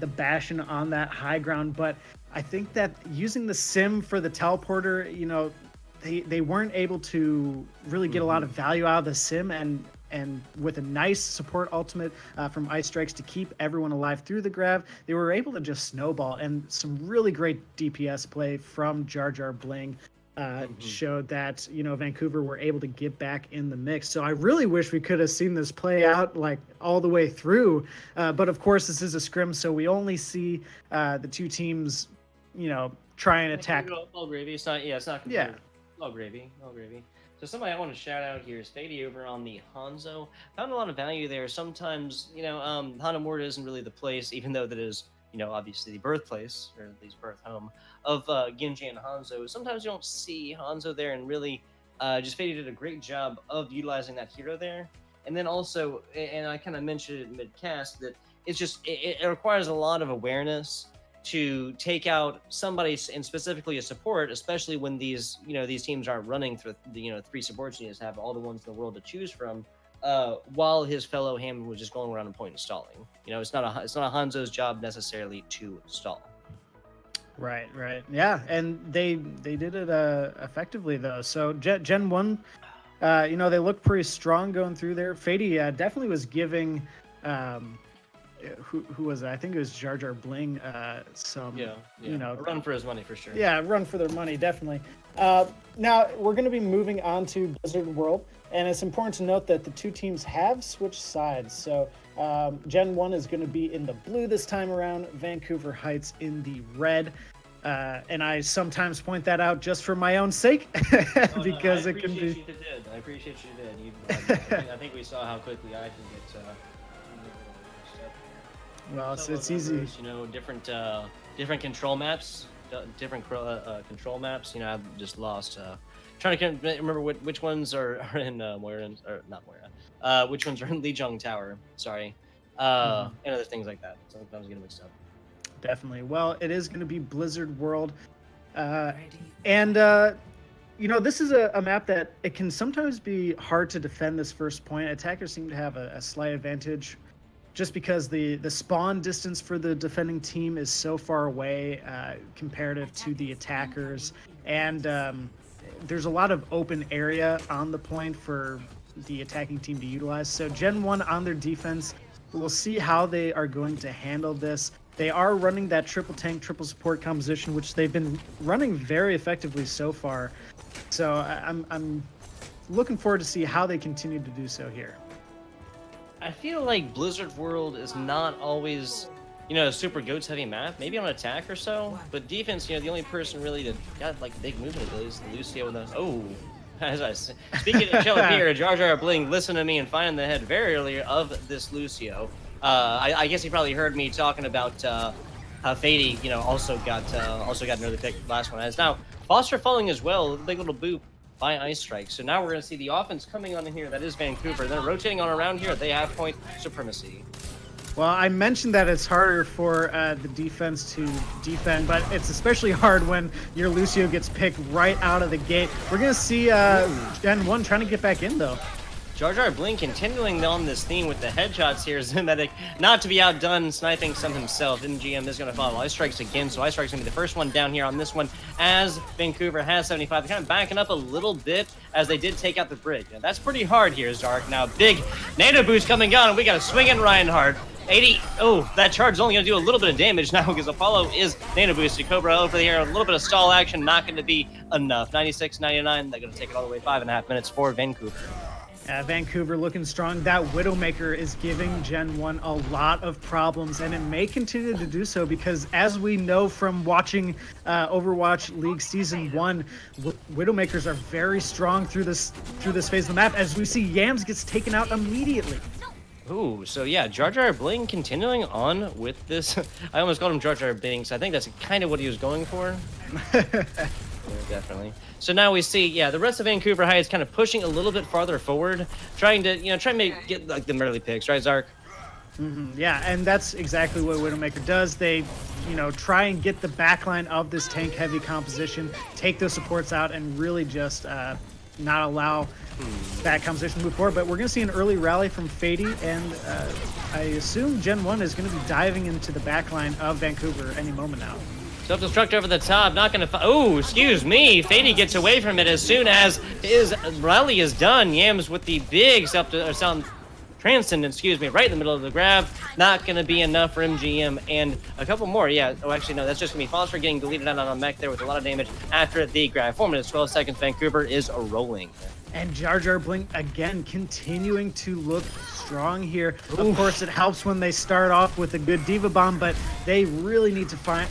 the Bastion on that high ground, but I think that using the sim for the teleporter, they weren't able to really get a lot of value out of the sim, and with a nice support ultimate from Ice Strikes to keep everyone alive through the grab, they were able to just snowball, and some really great DPS play from Jar Jar Bling showed that, Vancouver were able to get back in the mix. So I really wish we could have seen this play out all the way through. But of course, this is a scrim, so we only see the two teams, try and attack. All gravy. It's not. Yeah, it's not. Yeah. All gravy. All gravy. So somebody I want to shout out here is Fady over on the Hanzo. Found a lot of value there. Sometimes, Hanamura isn't really the place, even though that is, obviously the birthplace, or at least birth home, of Genji and Hanzo. Sometimes you don't see Hanzo there, and really, just Fady did a great job of utilizing that hero there. And then also, and I kind of mentioned it mid-cast, that it's just, it requires a lot of awareness to take out somebody, and specifically a support, especially when these, these teams aren't running through, 3 supports. You just have all the ones in the world to choose from. while his fellow Hammond was just going around and point and stalling. You know, it's not a Hanzo's job necessarily to stall. Right, right. Yeah, and they did it effectively though. So Gen 1, you know, they look pretty strong going through there. Fady definitely was giving who was it? I think it was Jar Jar Bling some you know, a run for his money for sure. Yeah, run for their money, definitely. Now we're going to be moving on to Blizzard World, and it's important to note that the two teams have switched sides. So Gen 1 is going to be in the blue this time around, Vancouver Heights in the red. And I sometimes point that out just for my own sake, because it can be. I appreciate you did. I think we saw how quickly I can get. Well, it's easy. You know, different control maps, control maps. You know, I've just lost. Trying to remember which ones are in Moira, or not Moira. Which ones are in Lijiang Tower? Sorry. And other things like that. Sometimes I get mixed up. Definitely. Well, it is going to be Blizzard World, and you know, this is a map that it can sometimes be hard to defend this first point. Attackers seem to have a slight advantage, just because the spawn distance for the defending team is so far away comparative to the attackers, and there's a lot of open area on the point for the attacking team to utilize. So Gen 1 on their defense, we'll see how they are going to handle this. They are running that triple tank, triple support composition, which they've been running very effectively so far. So I'm looking forward to see how they continue to do so here. I feel like Blizzard World is not always, you know, a super goats heavy map. Maybe on attack or so, but defense, you know, the only person really that got like big movement is Lucio with those. Oh, as I say, speaking of Chilla here, Jar Jar Bling, listen to me and find the head very early of this Lucio. I guess he probably heard me talking about how Fady, you know, also got another pick last one. As now Foster falling as well, big little boop by Ice Strike. So now we're going to see the offense coming on in here. That is Vancouver. Then rotating on around here, they have point supremacy. Well, I mentioned that it's harder for the defense to defend, but it's especially hard when your Lucio gets picked right out of the gate. We're going to see Gen 1 trying to get back in, though. Jar Jar Blink continuing on this theme with the headshots here. Zimetic, not to be outdone, sniping some himself. MGM is going to follow Ice Strikes again, so Ice Strikes going to be the first one down here on this one as Vancouver has 75. They're kind of backing up a little bit as they did take out the bridge. Now, that's pretty hard here, Zark. Now, big nano boost coming on, and we got a swinging Reinhardt. 80. Oh, that charge is only going to do a little bit of damage now because Apollo is nano boosted. Cobra over the air, a little bit of stall action, not going to be enough. 96, 99, they're going to take it all the way 5.5 minutes for Vancouver. Vancouver looking strong. That Widowmaker is giving Gen 1 a lot of problems, and it may continue to do so because, as we know from watching Overwatch League Season 1, Widowmakers are very strong through this phase of the map, as we see Yams gets taken out immediately. Ooh, so yeah, Jar Jar Bling continuing on with this. I almost called him Jar Jar Bing, so I think that's kind of what he was going for. Yeah, definitely. So now we see, yeah, the rest of Vancouver Heights kind of pushing a little bit farther forward, trying to get like the early picks, right, Zark? Yeah, and that's exactly what Widowmaker does. They, you know, try and get the backline of this tank-heavy composition, take those supports out, and really just not allow that composition to move forward. But we're going to see an early rally from Fady, and I assume Gen 1 is going to be diving into the backline of Vancouver any moment now. Self-destruct over the top, not going to... Oh, excuse me. Fady gets away from it as soon as his rally is done. Yams with the big sound transcendent, excuse me, right in the middle of the grab. Not going to be enough for MGM. And a couple more, yeah. Oh, actually, no, that's just going to be Foster getting deleted out on a mech there with a lot of damage after the grab. 4 minutes, 12 seconds. Vancouver is rolling. And Jar Jar Blink, again, continuing to look strong here. Of course, it helps when they start off with a good Diva Bomb, but they really need to find...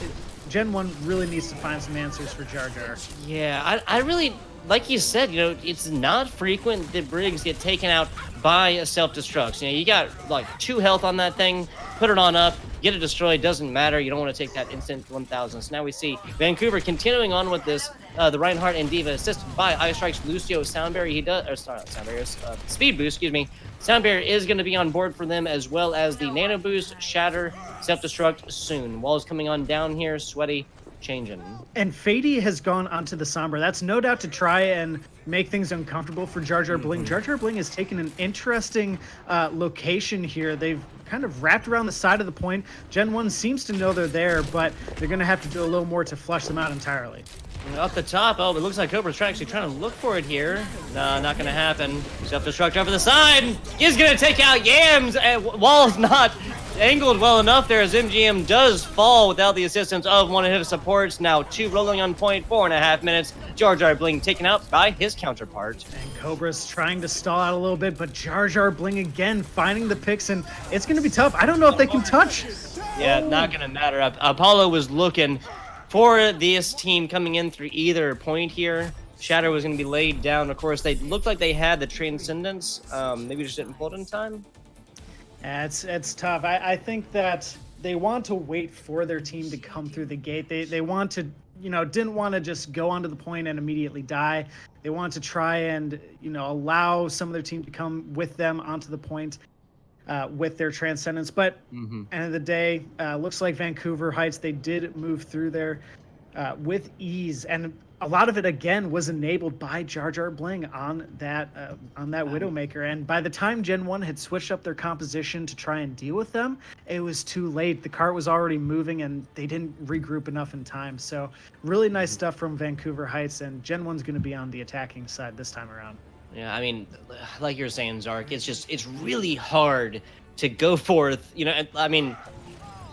Gen 1 really needs to find some answers for Jar Jar. Yeah, I really, like you said, you know, it's not frequent that Briggs get taken out by a self-destruct. You know, you got like 2 health on that thing, put it on up, get it destroyed, doesn't matter. You don't want to take that instant 1,000. So now we see Vancouver continuing on with this, the Reinhardt and Diva assisted by Ice Strike's Lucio Soundberry. He does, or sorry, not Soundberry, Speed Boost, excuse me. Soundbear is going to be on board for them, as well as the Nano Boost, Shatter, Self-Destruct soon. Walls coming on down here. Sweaty changing. And Fady has gone onto the Sombra. That's no doubt to try and make things uncomfortable for Jar Jar Bling. Jar Jar Bling has taken an interesting location here. They've kind of wrapped around the side of the point. Gen 1 seems to know they're there, but they're going to have to do a little more to flush them out entirely. Up the top, oh, it looks like Cobra's actually trying to look for it here. No, not going to happen. Self-destruct over the side. He's going to take out Yams. Wall's not angled well enough there as MGM does fall without the assistance of one of his supports. Now 2 rolling on point, 4.5 minutes. Jar Jar Bling taken out by his counterpart. And Cobra's trying to stall out a little bit, but Jar Jar Bling again finding the picks, and it's going to be tough. I don't know if they can touch. Yeah, not going to matter. Apollo was looking for this team coming in through either point here. Shatter was going to be laid down. Of course, they looked like they had the Transcendence. Maybe just didn't pull it in time. It's tough. I think that they want to wait for their team to come through the gate. They want to, didn't want to just go onto the point and immediately die. They want to try and, allow some of their team to come with them onto the point with their Transcendence. But end of the day, looks like Vancouver Heights, they did move through there with ease. And a lot of it, again, was enabled by Jar Jar Bling on that Widowmaker. And by the time Gen 1 had switched up their composition to try and deal with them, it was too late. The cart was already moving, and they didn't regroup enough in time. So really nice stuff from Vancouver Heights, and Gen 1's going to be on the attacking side this time around. Yeah, I mean, like you're saying, Zark, it's really hard to go forth, I mean,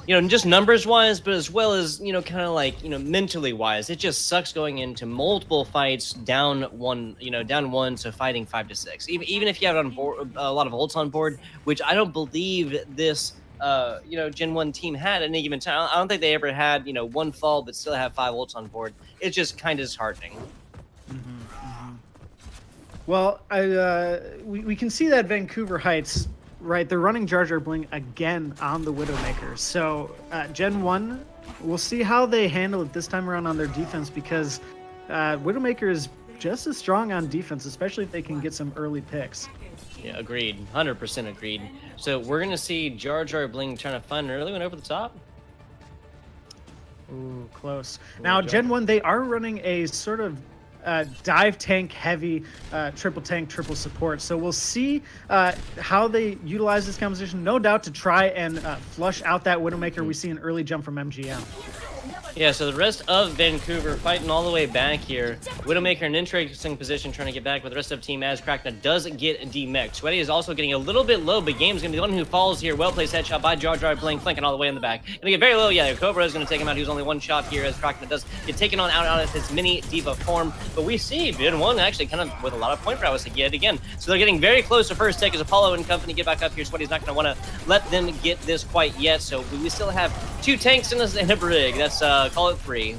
just numbers-wise, but as well as, kind of like, mentally-wise. It just sucks going into multiple fights down one to fighting 5 to 6. Even if you have on board, a lot of ults on board, which I don't believe this, Gen 1 team had at any given time. I don't think they ever had, one fall but still have 5 ults on board. It's just kind of disheartening. Well, we can see that Vancouver Heights, right, they're running Jar Jar Bling again on the Widowmaker. So Gen 1, we'll see how they handle it this time around on their defense, because Widowmaker is just as strong on defense, especially if they can get some early picks. Yeah, agreed. 100% agreed. So we're going to see Jar Jar Bling trying to find an early one over the top. Ooh, close. Now, Gen 1, they are running a sort of dive tank heavy triple tank triple support, so we'll see how they utilize this composition, no doubt to try and flush out that Widowmaker. We see an early jump from MGM. Yeah, so the rest of Vancouver fighting all the way back here. Widowmaker in an interesting position trying to get back with the rest of team as Krakna does get demech. Sweaty is also getting a little bit low, but Game's going to be the one who falls here. Well-placed headshot by Jar Jar Bling, flanking all the way in the back. Going to get very low. Yeah, Cobra is going to take him out. He was only one shot here as Krakna does get taken on out of his mini diva form. But we see Gen 1 actually kind of with a lot of point prowess yet again. So they're getting very close to first take as Apollo and company get back up here. Sweaty's not going to want to let them get this quite yet. So we still have 2 tanks and a brig. That's call it 3.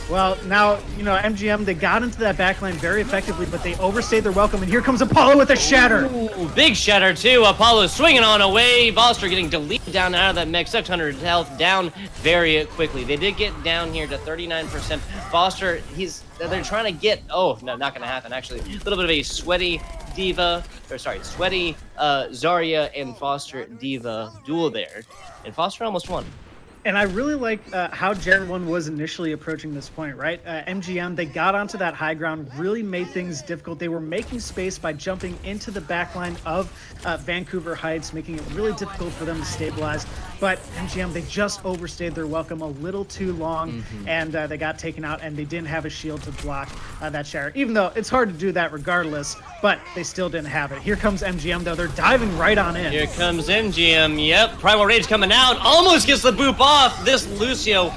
Well, now, MGM, they got into that backline very effectively, but they overstayed their welcome, and here comes Apollo with a shatter. Ooh, big shatter, too. Apollo swinging on away. Voster getting deleted down out of that mech. 600 health down very quickly. They did get down here to 39%. Voster, they're trying to get, oh, no, not going to happen, actually. A little bit of a sweaty Zarya and Foster Diva duel there. And Foster almost won. And I really like how Gen 1 was initially approaching this point, right? MGM, they got onto that high ground, really made things difficult. They were making space by jumping into the backline of Vancouver Heights, making it really difficult for them to stabilize. But MGM, they just overstayed their welcome a little too long, and they got taken out, and they didn't have a shield to block that shatter. Even though it's hard to do that regardless, but they still didn't have it. Here comes MGM, though. They're diving right on in. Here comes MGM. Yep, Primal Rage coming out. Almost gets the boop off. This Widowmaker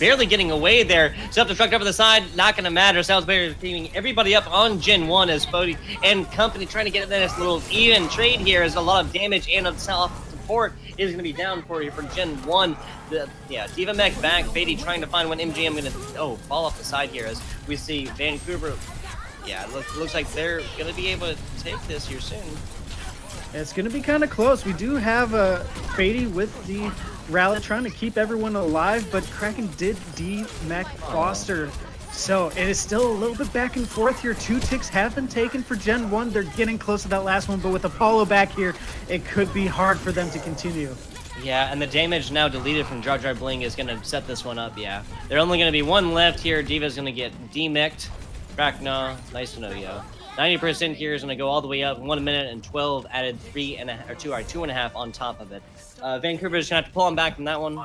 barely getting away there. Self-destruct over the side, not going to matter. Salisbury teaming everybody up on Gen 1 as Bodhi and company trying to get this little even trade here as a lot of damage and of self-support is going to be down for Gen 1. Diva mech back. Fady trying to find when MGM going to fall off the side here as we see Vancouver. Yeah, it looks like they're going to be able to take this here soon. It's going to be kind of close. We do have Fady with the rally trying to keep everyone alive, but Kraken did demech Foster. So it is still a little bit back and forth here. 2 ticks have been taken for Gen 1. They're getting close to that last one, but with Apollo back here, it could be hard for them to continue. Yeah, and the damage now deleted from Jar Jar Bling is going to set this one up, yeah. They're only going to be one left here. Diva's going to get demicked. Krakna, nice to know, yo. 90% here is going to go all the way up. 1 minute and 12 added 2.5 on top of it. Vancouver's going to have to pull him back from that one.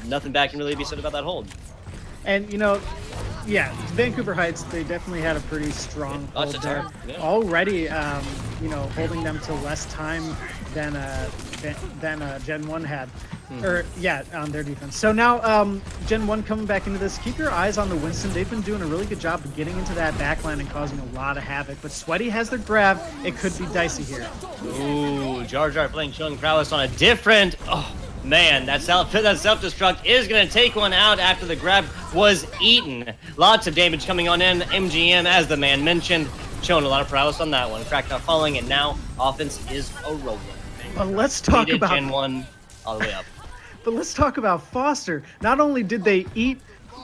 Nothing back can really be said about that hold. And, yeah, Vancouver Heights, they definitely had a pretty strong hold there. Yeah. Already, holding them to less time than Gen 1 had. Or, yeah, on their defense. So now, Gen 1 coming back into this. Keep your eyes on the Winston. They've been doing a really good job of getting into that backline and causing a lot of havoc. But Sweaty has their grab. It could be dicey here. Ooh, Jar Jar Bling showing prowess on a different... Oh, man, that self-destruct is going to take one out after the grab was eaten. Lots of damage coming on in. MGM, as the man mentioned, showing a lot of prowess on that one. Krakna falling, and now offense is a rolling. But let's talk about... Gen 1 all the way up. But let's talk about Foster. Not only did they eat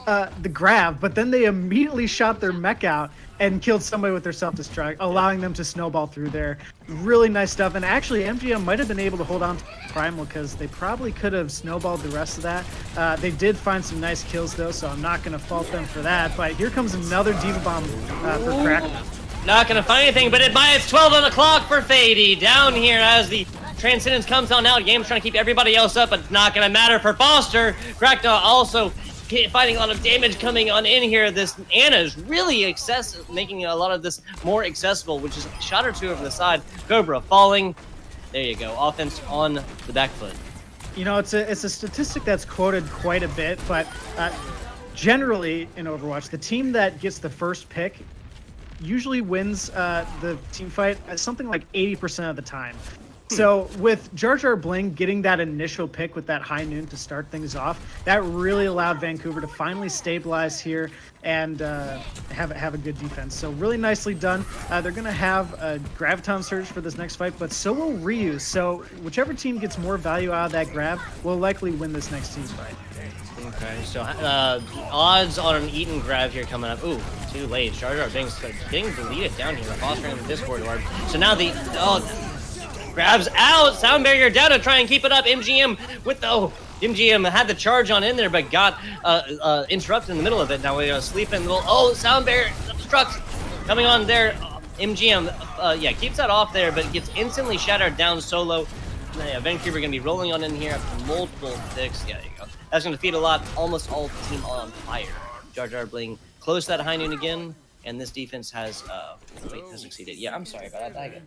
the grab, but then they immediately shot their mech out and killed somebody with their self-destruct, allowing them to snowball through there. Really nice stuff. And actually, MGM might have been able to hold on to Primal because they probably could have snowballed the rest of that. They did find some nice kills, though, so I'm not going to fault them for that. But here comes another Diva Bomb for Kraken. Not going to find anything, but it's 12 on the clock for Fady. Down here as the Transcendence comes on out. Game's trying to keep everybody else up, but it's not going to matter for Foster. Krakna also fighting a lot of damage coming on in here. This Anna is really making a lot of this more accessible, which is a shot or two over the side. Cobra falling. There you go. Offense on the back foot. It's a statistic that's quoted quite a bit, but generally in Overwatch, the team that gets the first pick usually wins the team fight something like 80% of the time. So with Jar Jar Bling getting that initial pick with that high noon to start things off, that really allowed Vancouver to finally stabilize here and have a good defense. So really nicely done. They're going to have a Graviton Surge for this next fight, but so will Reuse. So whichever team gets more value out of that grab will likely win this next team fight. Okay, so odds on an Eaton grab here coming up. Ooh, too late. Jar Jar Bing's being deleted down here. Fostering the Discord orb. So now grabs out, sound barrier down to try and keep it up. MGM with the MGM had the charge on in there, but got interrupted in the middle of it. Now we're gonna sleep in. Sound barrier obstructs coming on there. MGM, keeps that off there, but gets instantly shattered down solo. Yeah, Vancouver gonna be rolling on in here after multiple picks. Yeah, there you go. That's gonna feed a lot. Almost all the team on fire. Jar Jar Bling close to that high noon again, and this defense has succeeded. Yeah, I'm sorry about that.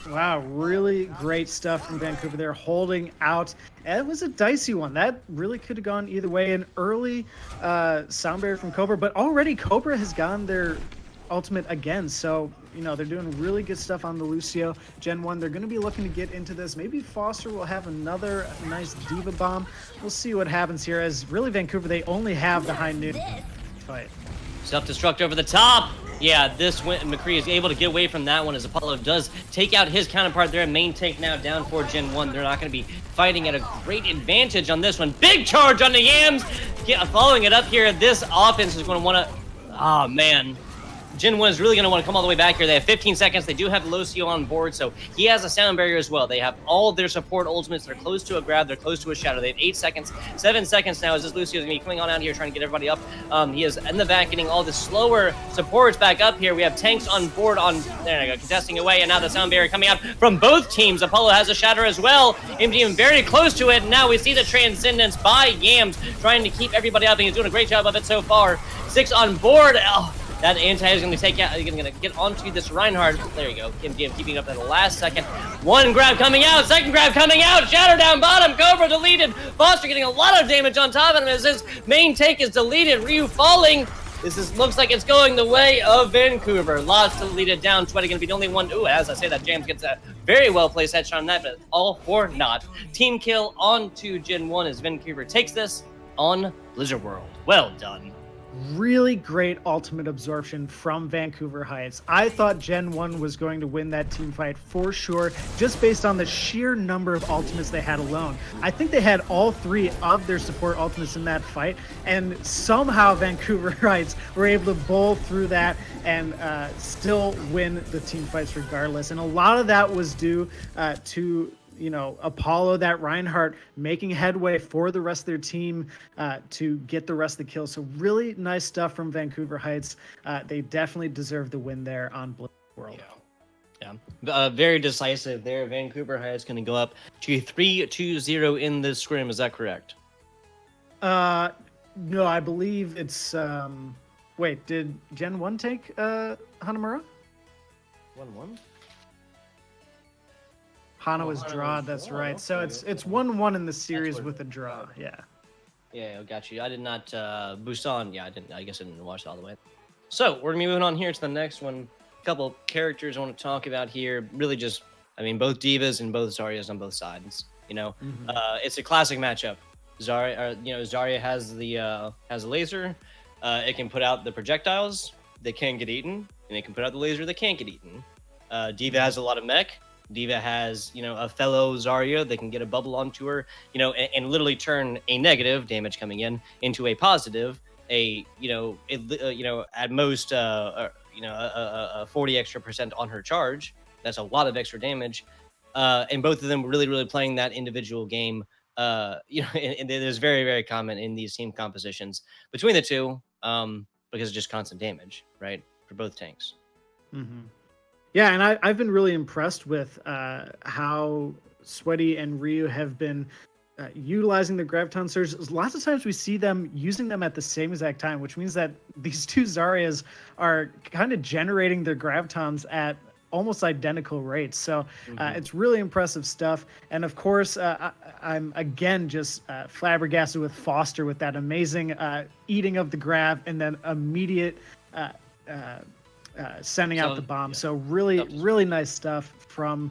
Wow, really great stuff from Vancouver there, holding out. And it was a dicey one. That really could have gone either way. An early sound barrier from Cobra, but already Cobra has gotten their ultimate again. So, they're doing really good stuff on the Lucio. Gen 1, they're going to be looking to get into this. Maybe Foster will have another nice Diva Bomb. We'll see what happens here, as really Vancouver, they only have the high noon fight. Self-destruct over the top. Yeah, McCree is able to get away from that one as Apollo does take out his counterpart there. Main take now down for Gen 1. They're not going to be fighting at a great advantage on this one. Big charge on the Yams. Following it up here, this offense is going to want to... Oh, man. Gen 1 is really going to want to come all the way back here. They have 15 seconds. They do have Lucio on board, so he has a sound barrier as well. They have all of their support ultimates. They're close to a grab. They're close to a shadow. They have 8 seconds. 7 seconds now as this Lucio is going to be coming on out here trying to get everybody up. He is in the back getting all the slower supports back up here. We have tanks on board there we go, contesting away, and now the sound barrier coming out from both teams. Apollo has a shatter as well. MGM very close to it. Now we see the Transcendence by Yams trying to keep everybody up, and he's doing a great job of it so far. 6 on board. That anti is going to take out. He's going to get onto this Reinhardt. There you go. MGM keeping up at the last second. One grab coming out. Second grab coming out. Shatter down bottom. Cobra deleted. Foster getting a lot of damage on top of him as his main take is deleted. Ryu falling. Looks like it's going the way of Vancouver. Lots deleted down. Sweaty going to be the only one. Ooh, as I say that, James gets a very well placed headshot on that, but all for naught. Team kill on to Gen 1 as Vancouver takes this on Blizzard World. Well done. Really great ultimate absorption from Vancouver Heights. I thought Gen 1 was going to win that team fight for sure, just based on the sheer number of ultimates they had alone. I think they had all 3 of their support ultimates in that fight, and somehow Vancouver Heights were able to bowl through that and still win the team fights regardless. And a lot of that was due to Apollo, that Reinhardt making headway for the rest of their team to get the rest of the kills. So really nice stuff from Vancouver Heights. They definitely deserve the win there on Blue World. Yeah. Very decisive there. Vancouver Heights going to go up to 3-2-0 in this scrim. Is that correct? No, I believe it's wait, did Gen 1 take Hanamura? 1-1? Hana was draw, that's right. Okay. So it's 1-1 in the series with a draw. Yeah. Yeah, I got you. I did not Busan. Yeah, I guess I didn't watch it all the way. So we're gonna be moving on here to the next one. A couple characters I want to talk about here. Really just, both divas and both Zaryas on both sides. It's a classic matchup. Zarya has the laser. It can put out the projectiles that can get eaten, and it can put out the laser that can't get eaten. Diva has a lot of mech. Diva has, a fellow Zarya that can get a bubble onto her, and literally turn a negative damage coming in into a positive, at most, a 40 extra % on her charge. That's a lot of extra damage. And both of them really, really playing that individual game. And it is very, very common in these team compositions between the two, because of just constant damage, right, for both tanks. Mm-hmm. Yeah, and I've been really impressed with how Sweaty and Ryu have been utilizing the Graviton Surge. Lots of times we see them using them at the same exact time, which means that these two Zaryas are kind of generating their Gravitons at almost identical rates. So it's really impressive stuff. And of course, I'm again just flabbergasted with Foster with that amazing eating of the Grav and then immediate sending out the bomb. So really nice stuff from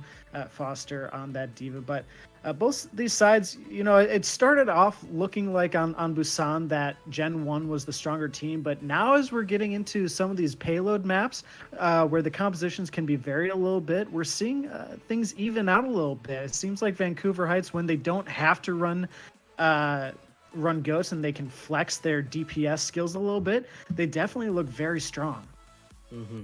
Foster on that Diva. But both these sides, it started off looking like on Busan that Gen 1 was the stronger team. But now as we're getting into some of these payload maps where the compositions can be varied a little bit, we're seeing things even out a little bit. It seems like Vancouver Heights, when they don't have to run Ghosts and they can flex their DPS skills a little bit, they definitely look very strong. Mm-hmm.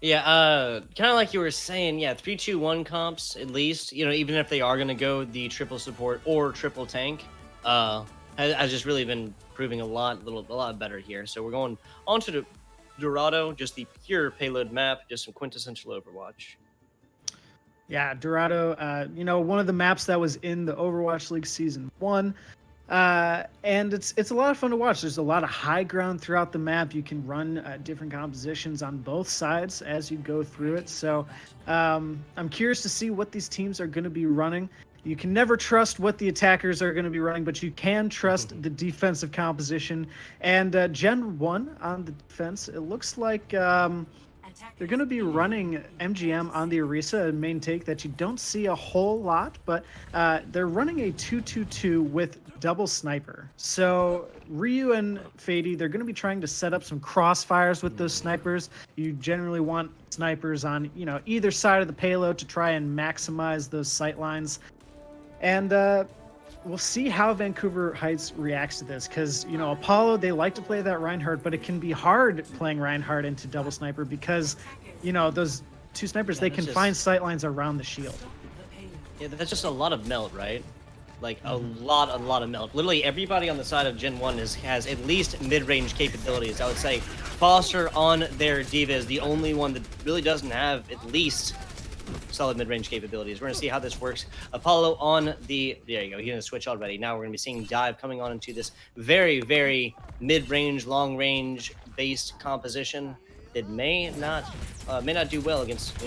Yeah, kind of like you were saying, 3-2-1 comps, at least, even if they are going to go the triple support or triple tank, has just really been proving a lot better here. So we're going on to the Dorado, just the pure payload map, just some quintessential Overwatch. Yeah, Dorado, one of the maps that was in the Overwatch League Season 1. And it's a lot of fun to watch. There's a lot of high ground throughout the map. You can run different compositions on both sides as you go through it. So I'm curious to see what these teams are going to be running. You can never trust what the attackers are going to be running, but you can trust the defensive composition. And Gen 1 on the defense, it looks like they're going to be running MGM on the Orisa, a main take that you don't see a whole lot, but they're running a 2-2-2 with double sniper. So Ryu and Fady, they're going to be trying to set up some crossfires with those snipers. You generally want snipers on, either side of the payload to try and maximize those sight lines. And we'll see how Vancouver Heights reacts to this, because Apollo, they like to play that Reinhardt, but it can be hard playing Reinhardt into double sniper because those two snipers, they can find sight lines around the shield. Yeah, that's just a lot of melt, right? Like a lot of melt. Literally everybody on the side of Gen 1 has at least mid-range capabilities. I would say Foster on their Diva is the only one that really doesn't have at least solid mid-range capabilities. We're going to see how this works. Apollo on the... There you go. He's going to switch already. Now we're going to be seeing Dive coming on into this very, very mid-range, long-range based composition that may not do well against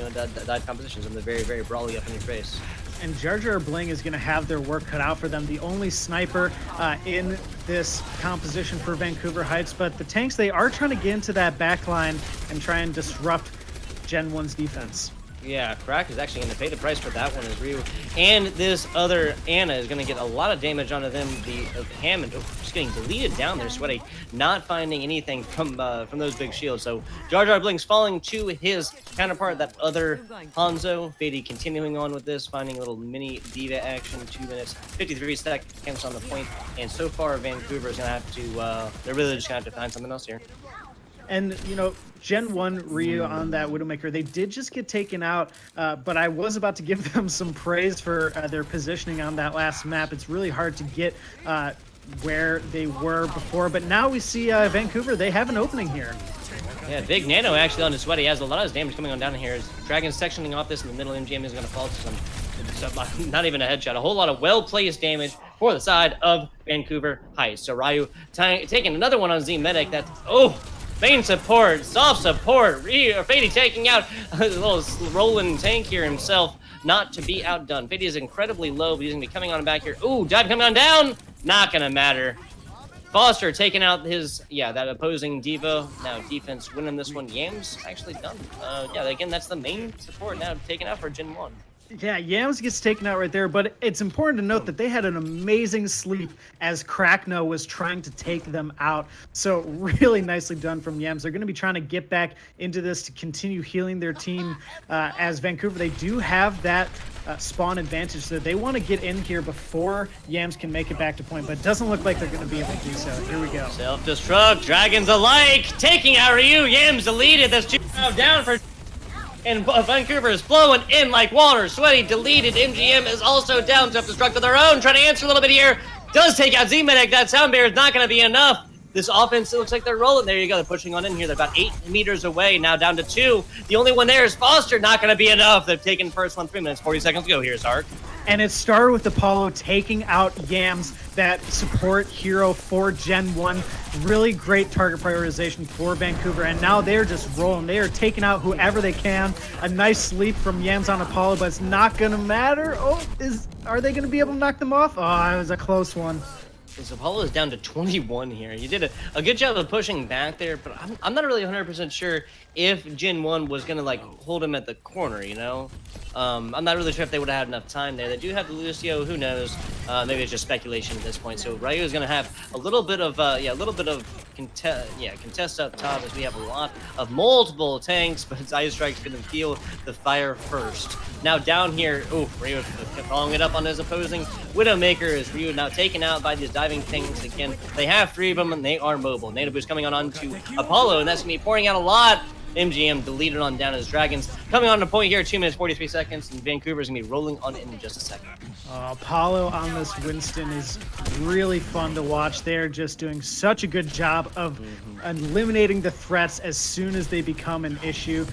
dive compositions, and they're very, very brawly up in your face. And Jar Jar Bling is going to have their work cut out for them. The only sniper in this composition for Vancouver Heights. But the tanks, they are trying to get into that back line and try and disrupt Gen 1's defense. Yeah, Crack is actually going to pay the price for that one as Ryu. And this other Anna is going to get a lot of damage onto them. The Hammond just getting deleted down there, Sweaty, not finding anything from those big shields. So Jar Jar Blink's falling to his counterpart, that other Hanzo. Fady continuing on with this, finding a little mini Diva action, 2 minutes, 53 seconds on the point. And so far, Vancouver is going to have to, they're really just going to have to find something else here. And, Gen 1 Ryu on that Widowmaker, they did just get taken out, but I was about to give them some praise for their positioning on that last map. It's really hard to get where they were before, but now we see Vancouver, they have an opening here. Yeah, big nano actually on the Sweaty. He has a lot of his damage coming on down here. As Dragon's sectioning off this in the middle, MGM is going to fall to some, not even a headshot, a whole lot of well-placed damage for the side of Vancouver Heights. So Ryu taking another one on Z Medic. That's, main support, soft support. Fady taking out a little rolling tank here himself, not to be outdone. Fady is incredibly low, but he's going to be coming on back here. Ooh, dive coming on down. Not going to matter. Foster taking out his, that opposing Devo. Now defense winning this one. Yams actually done. Again, that's the main support now taken out for Gen 1. Yeah, Yams gets taken out right there, but it's important to note that they had an amazing sleep as Krakno was trying to take them out. So really nicely done from Yams. They're going to be trying to get back into this to continue healing their team as Vancouver. They do have that spawn advantage, so they want to get in here before Yams can make it back to point, but it doesn't look like they're going to be able to do so. Here we go. Self-destruct, Dragons alike, taking out Ryu. Yams deleted. That's down for... And Vancouver is flowing in like water. Sweaty deleted. MGM is also down. Self-destruct of their own. Trying to answer a little bit here. Does take out Z-Medic. That sound barrier is not going to be enough. This offense, it looks like they're rolling. There you go. They're pushing on in here. They're about 8 meters away. Now down to 2. The only one there is Foster. Not going to be enough. They've taken first one. 3 minutes, 40 seconds to go here, Zark. And it started with Apollo taking out Yams, that support hero for Gen 1. Really great target prioritization for Vancouver. And now they're just rolling. They are taking out whoever they can. A nice sleep from Yams on Apollo, but it's not going to matter. Are they going to be able to knock them off? Oh, it was a close one. So Apollo is down to 21 here. You did a good job of pushing back there, but I'm not really 100% sure if Gen 1 was going to, hold him at the corner, I'm not really sure if they would have had enough time there. They do have the Lucio, who knows? Maybe it's just speculation at this point. So Ryu is going to have a little bit of, contest up top as we have a lot of multiple tanks, but Ice Strike's going to feel the fire first. Now down here, Ryu following it up on his opposing Widowmaker is Ryu now taken out by these diving things again. They have 3 of them and they are mobile. Native Boost coming on to Apollo, and that's going to be pouring out a lot. MGM deleted on down as Dragons. Coming on to point here, 2 minutes, 43 seconds, and Vancouver's going to be rolling on in just a second. Apollo on this Winston is really fun to watch. They're just doing such a good job of eliminating the threats as soon as they become an issue.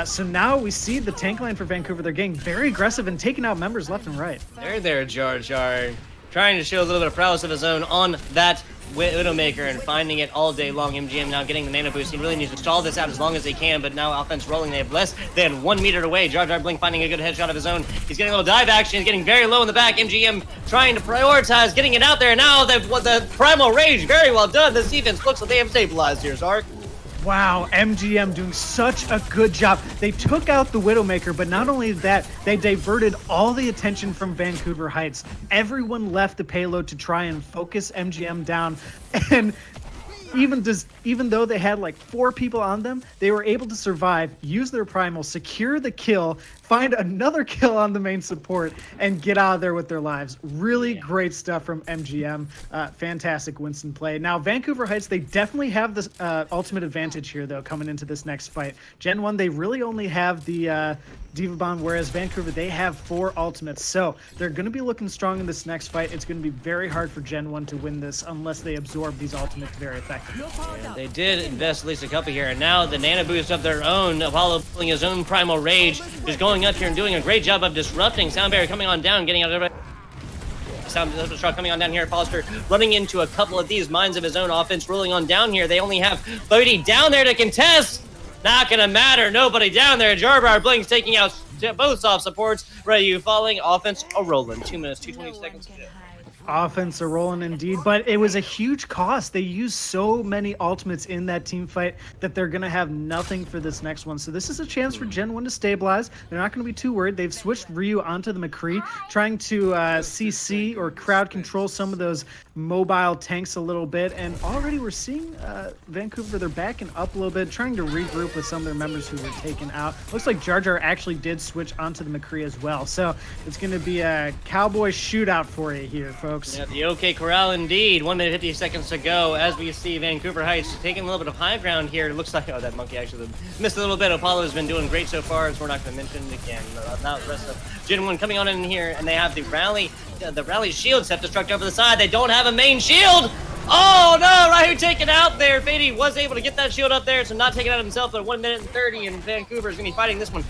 So now we see the tank line for Vancouver. They're getting very aggressive and taking out members left and right. There, Jar Jar. Trying to show a little bit of prowess of his own on that Widowmaker and finding it all day long. MGM now getting the nano boost. He really needs to stall this out as long as they can, but now offense rolling. They have less than 1 meter away. Jar Jar Blink finding a good headshot of his own. He's getting a little dive action. He's getting very low in the back. MGM trying to prioritize getting it out there. Now the Primal Rage, very well done. This defense looks like they have stabilized here, Zark. Wow, MGM doing such a good job. They took out the Widowmaker, but not only that, they diverted all the attention from Vancouver Heights. Everyone left the payload to try and focus MGM down. And even though they had 4 people on them, they were able to survive, use their primal, secure the kill, find another kill on the main support, and get out of there with their lives. Really great stuff from MGM. Fantastic Winston play. Now, Vancouver Heights, they definitely have the ultimate advantage here, though, coming into this next fight. Gen 1, they really only have the Diva Bomb, whereas Vancouver, they have 4 ultimates. So they're going to be looking strong in this next fight. It's going to be very hard for Gen 1 to win this unless they absorb these ultimates very effectively. And they did invest at least a couple here, and now the nano boost of their own. Apollo pulling his own Primal Rage, just going up here and doing a great job of disrupting. Sound barrier coming on down, getting out of everybody. Sound truck coming on down here. Foster running into a couple of these mines of his own offense, rolling on down here. They only have Bodie down there to contest. Not gonna matter. Nobody down there. Jarbar Blink's taking out both soft supports. Ryu falling. Offense a rolling. 2 minutes, 2:20 seconds to go. Offense are rolling indeed, but it was a huge cost. They used so many ultimates in that team fight that they're going to have nothing for this next one. So this is a chance for Gen 1 to stabilize. They're not going to be too worried. They've switched Ryu onto the McCree, trying to CC or crowd control some of those mobile tanks a little bit. And already we're seeing Vancouver, they're backing up a little bit, trying to regroup with some of their members who were taken out. Looks like Jar Jar actually did switch onto the McCree as well. So it's going to be a cowboy shootout for you here, folks. folks. Yeah, the OK Corral indeed. 1 minute 50 seconds to go as we see Vancouver Heights taking a little bit of high ground here. It looks like, oh, that monkey actually missed a little bit. Apollo has been doing great so far, as we're not going to mention again. Now the rest of Gen 1 coming on in here, and they have the rally shield self-destruct over the side. They don't have a main shield. Oh no, Ryu taken out there. Fady was able to get that shield up there, so not taking out himself, but 1 minute and 30, and Vancouver is going to be fighting this one.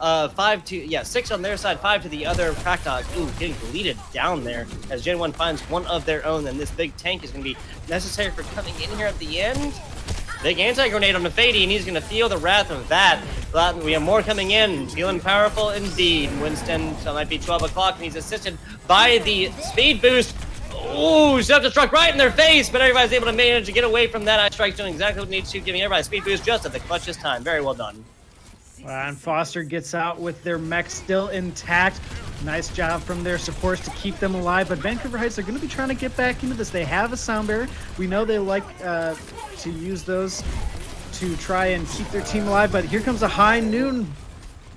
6 on their side, 5 to the other. Crack Dog, ooh, getting deleted down there as Gen 1 finds one of their own, and this big tank is going to be necessary for coming in here at the end. Big anti-grenade on the Fady, and he's going to feel the wrath of that. But we have more coming in, feeling powerful indeed. Winston, so it might be 12 o'clock, and he's assisted by the speed boost. Ooh, self-destruct right in their face, but everybody's able to manage to get away from that. Ice Strike's doing exactly what it needs to, giving everybody a speed boost just at the clutchest time. Very well done. And Foster gets out with their mech still intact. Nice job from their supports to keep them alive, but Vancouver Heights are going to be trying to get back into this. They have a sound barrier. We know they like to use those to try and keep their team alive, but here comes a high noon.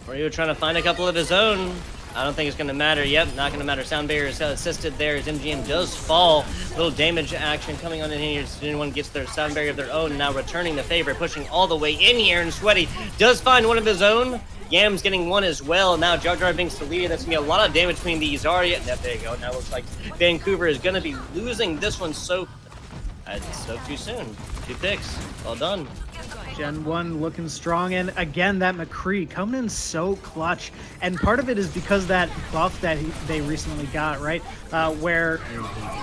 Ryu trying to find a couple of his own. I don't think it's going to matter. Yep, not going to matter. Sound barrier is assisted there as MGM does fall. Little damage action coming on in here. Anyone gets their sound barrier of their own. Now returning the favor, pushing all the way in here. And Sweaty does find one of his own. Yam's getting one as well. Now Jar Jar Binks deleted. That's going to be a lot of damage between the Zarya. Yep, there you go. Now it looks like Vancouver is going to be losing this one so too soon. 2 picks. Well done. Gen 1 looking strong, and again, that McCree coming in so clutch. And part of it is because that buff that they recently got, right? Where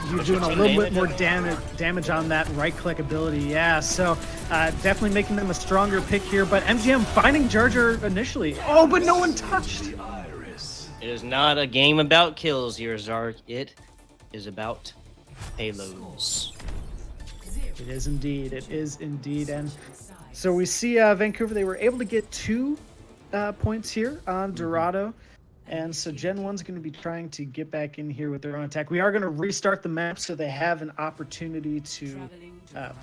you're doing a little bit more damage on that right-click ability. Yeah, so definitely making them a stronger pick here. But MGM finding Jar Jar initially. Oh, but no one touched. It is not a game about kills here, Zark. It is about payloads. It is indeed. It is indeed. And so we see Vancouver, they were able to get 2 points here on Dorado. And so Gen 1's going to be trying to get back in here with their own attack. We are going to restart the map so they have an opportunity to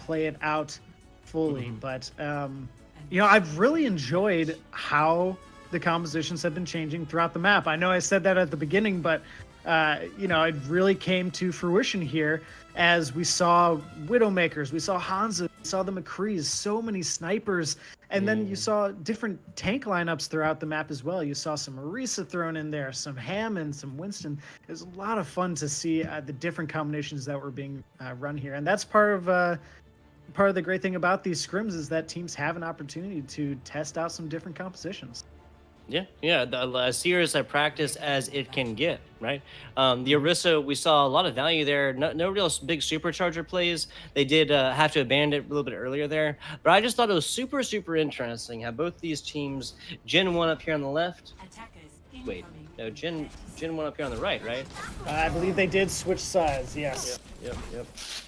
play it out fully. But, you know, I've really enjoyed how the compositions have been changing throughout the map. I know I said that at the beginning, but, you know, it really came to fruition here as we saw Widowmakers, we saw Hanzo, we saw the McCrees, so many snipers, and then you saw different tank lineups throughout the map as well. You saw some Orisa thrown in there, some Hammond, some Winston. It was a lot of fun to see the different combinations that were being run here, and that's part of the great thing about these scrims is that teams have an opportunity to test out some different compositions. Yeah, as serious a practice as it can get, right? The Orisa, we saw a lot of value there. No real big supercharger plays. They did have to abandon it a little bit earlier there. But I just thought it was super interesting how both these teams, Gen 1 up here on the left. Wait, no, Gen 1 up here on the right, right? I believe they did switch sides, yes. Yep.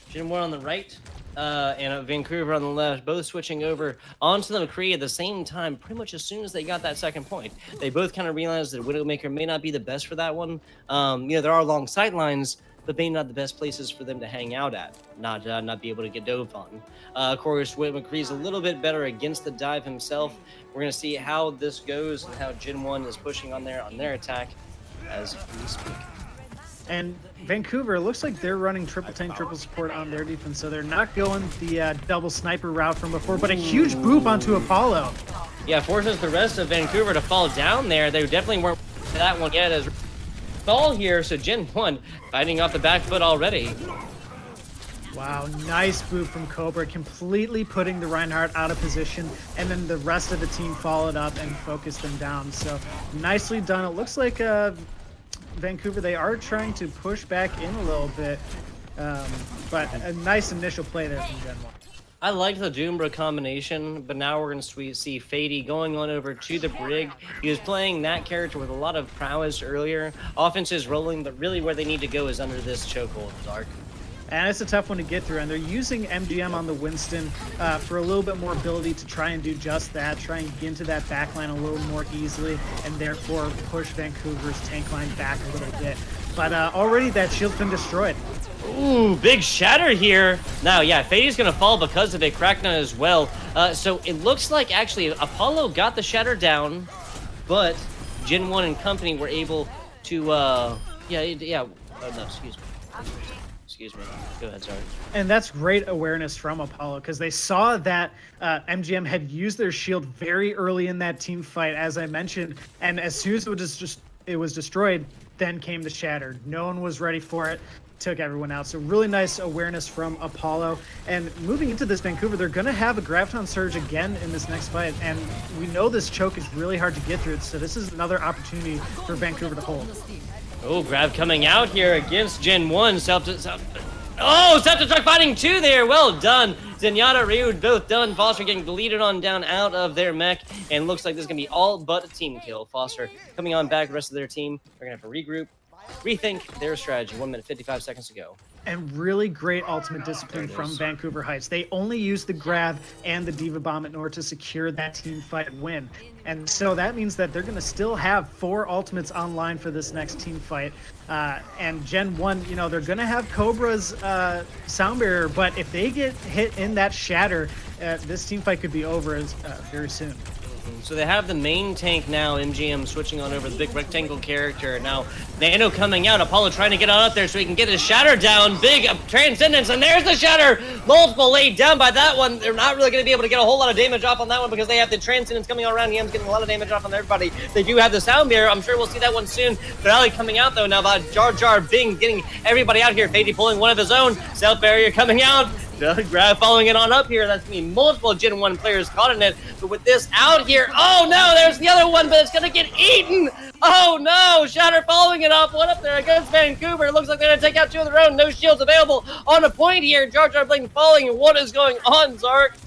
Gen 1 on the right. And Vancouver on the left, both switching over onto the McCree at the same time, pretty much as soon as they got that second point. They both kind of realized that Widowmaker may not be the best for that one. You know, there are long sight lines, but maybe not the best places for them to hang out at, not be able to get dove on. Of course, McCree's a little bit better against the dive himself. We're going to see how this goes and how Gen 1 is pushing on their attack as we speak. And Vancouver, it looks like they're running triple tank, triple support on their defense, so they're not going the double sniper route from before, but a huge boop onto Apollo. Yeah, forces the rest of Vancouver to fall down there. They definitely weren't that one yet as fall here, so Gen 1 fighting off the back foot already. Wow, nice boot from Cobra, completely putting the Reinhardt out of position, and then the rest of the team followed up and focused them down. So nicely done. It looks like Vancouver, they are trying to push back in a little bit, but a nice initial play there from Gen 1. I like the Doombra combination, but now we're going to see Fady going on over to the Brig. He was playing that character with a lot of prowess earlier. Offense is rolling, but really where they need to go is under this chokehold, Dark. And it's a tough one to get through, and they're using MGM on the Winston for a little bit more ability to try and do just that, try and get into that backline a little more easily, and therefore push Vancouver's tank line back a little bit. But already that shield's been destroyed. Ooh, big shatter here. Now, yeah, Fady's going to fall because of a Crackdown as well. So it looks like actually Apollo got the shatter down, but Gen 1 and company were able to, no, excuse me. excuse me. Go ahead, sorry. And that's great awareness from Apollo because they saw that MGM had used their shield very early in that team fight, as I mentioned. And as soon as it was destroyed, then came the shatter. No one was ready for it. Took everyone out. So really nice awareness from Apollo. And moving into this Vancouver, they're going to have a Graviton Surge again in this next fight. And we know this choke is really hard to get through. So this is another opportunity for Vancouver to hold. Oh, grab coming out here against Gen 1. Self-destruct fighting 2 there. Well done. Zenyatta, Ryu, both done. Foster getting deleted on down out of their mech. And looks like this is going to be all but a team kill. Foster coming on back, the rest of their team. They're going to have to regroup, rethink their strategy. 1 minute, 55 seconds to go. And really great ultimate discipline from Vancouver Heights. They only used the grab and the Diva Bomb in order to secure that team fight win. And so that means that they're going to still have 4 ultimates online for this next team fight. And Gen 1, you know, they're going to have Cobra's sound barrier, but if they get hit in that shatter, this team fight could be over very soon. So they have the main tank now, MGM switching on over the big rectangle character. Now, Nano coming out, Apollo trying to get on up there so he can get his shatter down. Big transcendence, and there's the shatter! Multiple laid down by that one. They're not really going to be able to get a whole lot of damage off on that one because they have the transcendence coming all around. Yam's getting a lot of damage off on everybody. They do have the sound barrier. I'm sure we'll see that one soon. Finale coming out, though, now by Jar Jar Bing getting everybody out here. Fady pulling one of his own. Self barrier coming out. Grab following it on up here. That's going to be multiple Gen 1 players caught in it. But with this out here, oh no, there's the other one, but it's going to get eaten. Oh no, Shatter following it up. One up there against Vancouver. It looks like they're going to take out 2 of their own. No shields available on a point here. Jar Jar Bling falling. What is going on, Zark?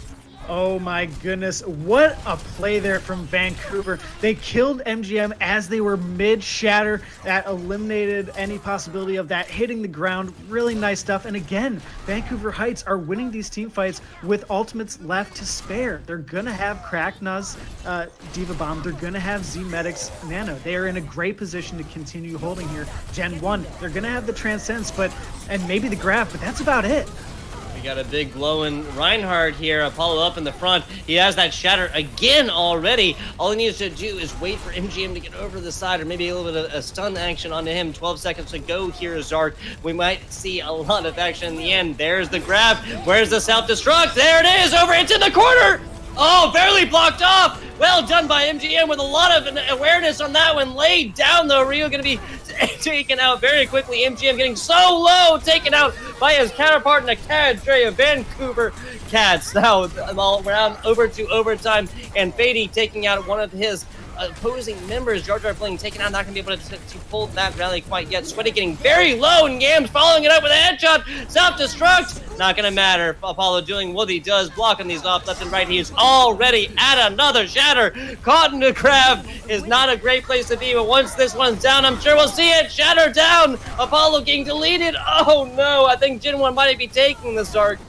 Oh my goodness, what a play there from Vancouver. They killed MGM as they were mid-shatter. That eliminated any possibility of that hitting the ground. Really nice stuff. And again, Vancouver Heights are winning these team fights with ultimates left to spare. They're going to have Krakna's Diva Bomb. They're going to have Z-Medic's Nano. They are in a great position to continue holding here. Gen 1, they're going to have the Transcends, and maybe the Grab, but that's about it. We got a big glowing Reinhardt here. Apollo up in the front. He has that shatter again already. All he needs to do is wait for MGM to get over the side, or maybe a little bit of a stun action onto him. 12 seconds to go here, Zark. We might see a lot of action in the end. There's the grab. Where's the self-destruct? There it is, over into the corner. Oh, barely blocked off. Well done by MGM with a lot of awareness on that one. Laid down, though. Rio going to be taken out very quickly. MGM getting so low, taken out by his counterpart in the cadre of Vancouver Cats. Now, all round over to overtime, and Fady taking out one of his opposing members. Jar Jar Bling taken out, not going to be able to pull that rally quite yet. Sweaty getting very low, and Yams following it up with a headshot. Self-destruct, not going to matter. Apollo doing what he does, blocking these off left and right. He is already at another shatter. Caught in the crab is not a great place to be, but once this one's down, I'm sure we'll see it. Shatter down. Apollo getting deleted. Oh no, I think Gen 1 might be taking the Zark.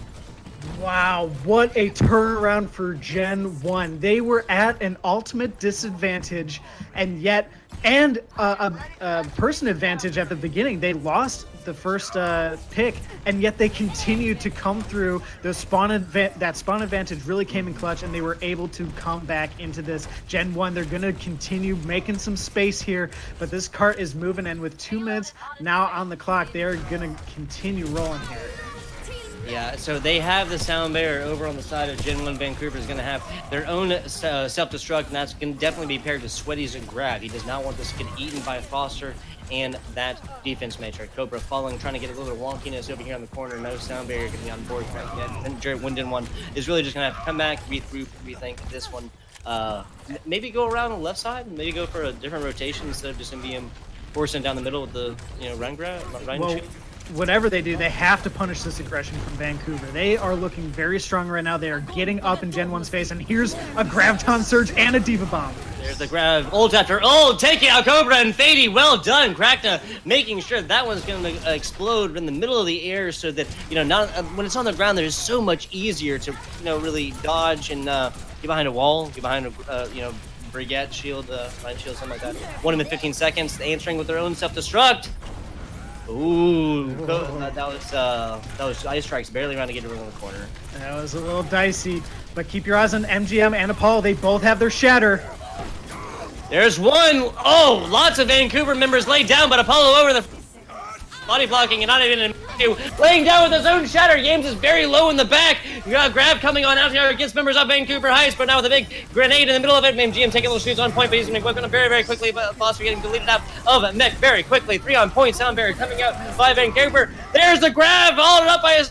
Wow, what a turnaround for Gen 1. They were at an ultimate disadvantage, and a person advantage at the beginning. They lost the first pick, and yet they continued to come through. That spawn advantage really came in clutch, and they were able to come back into this. Gen 1, they're going to continue making some space here, but this cart is moving, and with 2 minutes now on the clock, they are going to continue rolling here. Yeah, so they have the sound barrier over on the side of Gen 1. Vancouver is going to have their own self-destruct, and that's going to definitely be paired with Sweaty's and Grab. He does not want this to get eaten by Foster and that defense matrix. Cobra following, trying to get a little bit of wonkiness over here on the corner. No sound barrier going to be on board quite yet. And Gen 1 is really just going to have to come back, rethink this one. Maybe go around on the left side, maybe go for a different rotation instead of just MBM forcing down the middle with the run grab. Whatever they do, they have to punish this aggression from Vancouver. They are looking very strong right now. They are getting up in Gen 1's face, and here's a Graviton Surge and a Diva Bomb. There's the grab, ult after ult, taking out Cobra and Fady. Well done, Krakna, making sure that one's going to explode in the middle of the air, so that when it's on the ground, there's so much easier to really dodge and get behind a wall, get behind a Brigette shield, line shield, something like that. 1 minute 15 seconds, answering with their own self-destruct. Ooh, that was Ice Strikes barely around to get around the corner. That was a little dicey, but keep your eyes on MGM and Apollo. They both have their shatter. There's one. Oh, lots of Vancouver members laid down, but Apollo over the body blocking and not even in laying down with his own shatter. Yames is very low in the back. You got grab coming on out here against members of Vancouver Heights, but now with a big grenade in the middle of it. MGM taking little shoots on point, but he's going to go very, very quickly. But Foster getting deleted out of mech very quickly. 3 on point. Sound barrier coming out by Vancouver. There's the grab, followed up by his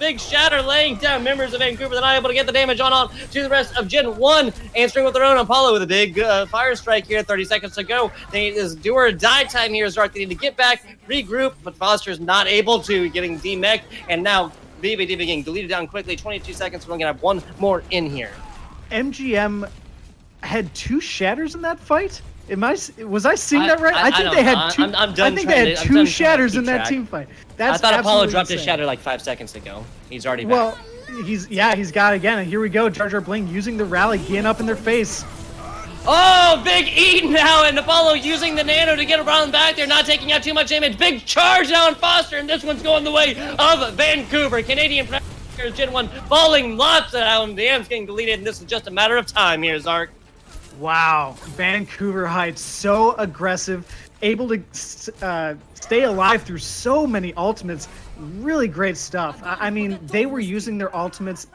big shatter, laying down members of Vancouver. They're not able to get the damage on to the rest of Gen 1. Answering with their own Apollo with a big fire strike here. 30 seconds to go. They is do or die time here. Zark, they need to get back, regroup, but Foster's not able to, getting demeched, and now BBD getting deleted down quickly. 22 seconds. We're going to have one more in here. MGM had 2 shatters in that fight. Was I seeing that right? I think they had 2. I think they had 2 shatters in that team fight. I thought Apollo dropped his shatter like 5 seconds ago. He's already back. Well, he's got it again. And here we go. Jar Jar Bling using the rally, getting up in their face. Oh, big eat now, and Apollo using the nano to get around back there, not taking out too much damage. Big charge now on Foster, and this one's going the way of Vancouver. Canadian players, Gen 1 falling lots of DMs getting deleted, and this is just a matter of time here, Zark. Wow, Vancouver Heights, so aggressive, able to stay alive through so many ultimates. Really great stuff. I mean, they were using their ultimates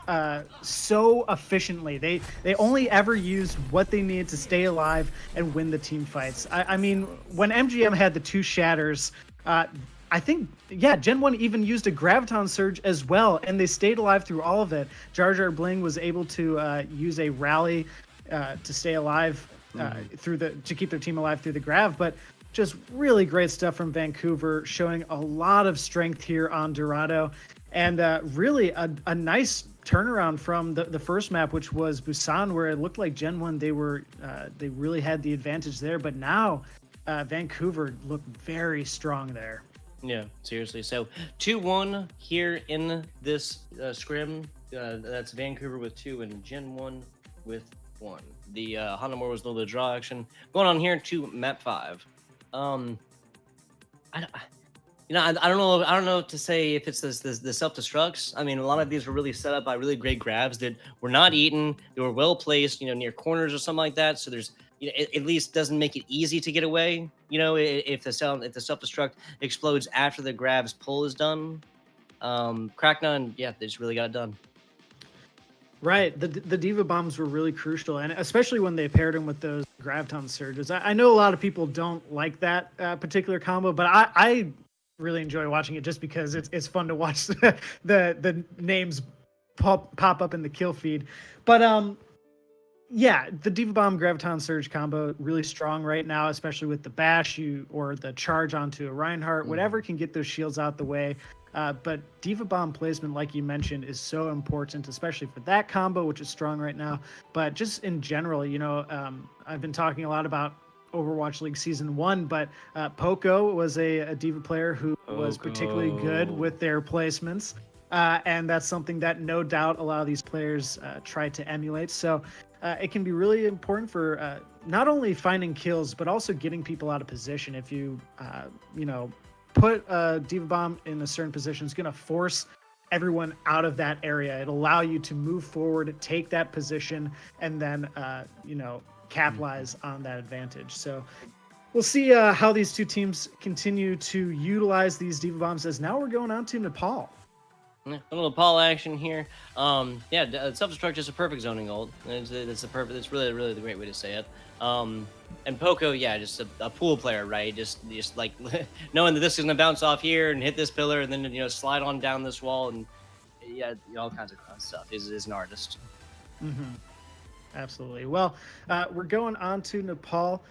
so efficiently. They only ever used what they needed to stay alive and win the team fights. I mean, when MGM had the 2 shatters, I think, Gen 1 even used a Graviton Surge as well, and they stayed alive through all of it. Jar Jar Bling was able to use a rally to stay alive to keep their team alive through the grav, but just really great stuff from Vancouver, showing a lot of strength here on Dorado, and really a nice turnaround from the first map, which was Busan, where it looked like Gen 1 they really had the advantage there, but now Vancouver looked very strong there. Yeah, seriously. So 2-1 here in this scrim. That's Vancouver with 2 and Gen 1 with 1. The Hanamura was a little bit of draw action. Going on here to map 5. I don't know what to say if it's the self-destructs. I mean, a lot of these were really set up by really great grabs that were not eaten. They were well placed, near corners or something like that. So there's, it at least doesn't make it easy to get away. If the self-destruct explodes after the grab's pull is done. Cracknun, yeah, they just really got it done. Right, the Diva Bombs were really crucial, and especially when they paired them with those Graviton Surges. I know a lot of people don't like that particular combo, but I really enjoy watching it just because it's fun to watch the names pop up in the kill feed. But the Diva Bomb Graviton Surge combo really strong right now, especially with the bash or the charge onto a Reinhardt, whatever can get those shields out the way. But Diva Bomb placement, like you mentioned, is so important, especially for that combo, which is strong right now. But just in general, I've been talking a lot about Overwatch League Season 1, but Poco was a Diva player who was particularly good with their placements. And that's something that no doubt a lot of these players try to emulate. So it can be really important for not only finding kills, but also getting people out of position. If you, put a Diva Bomb in a certain position, it's going to force everyone out of that area. It'll allow you to move forward, take that position, and then, capitalize on that advantage. So we'll see how these two teams continue to utilize these Diva Bombs, as now we're going on to Nepal. Yeah, a little Nepal action here. Self-destruct is a perfect zoning ult. It's really, really the great way to say it. And Poco, just a pool player, right? Just like knowing that this is gonna bounce off here and hit this pillar, and then slide on down this wall, and all kinds of stuff. Is an artist. Mm-hmm. Absolutely. Well, we're going on to Nepal,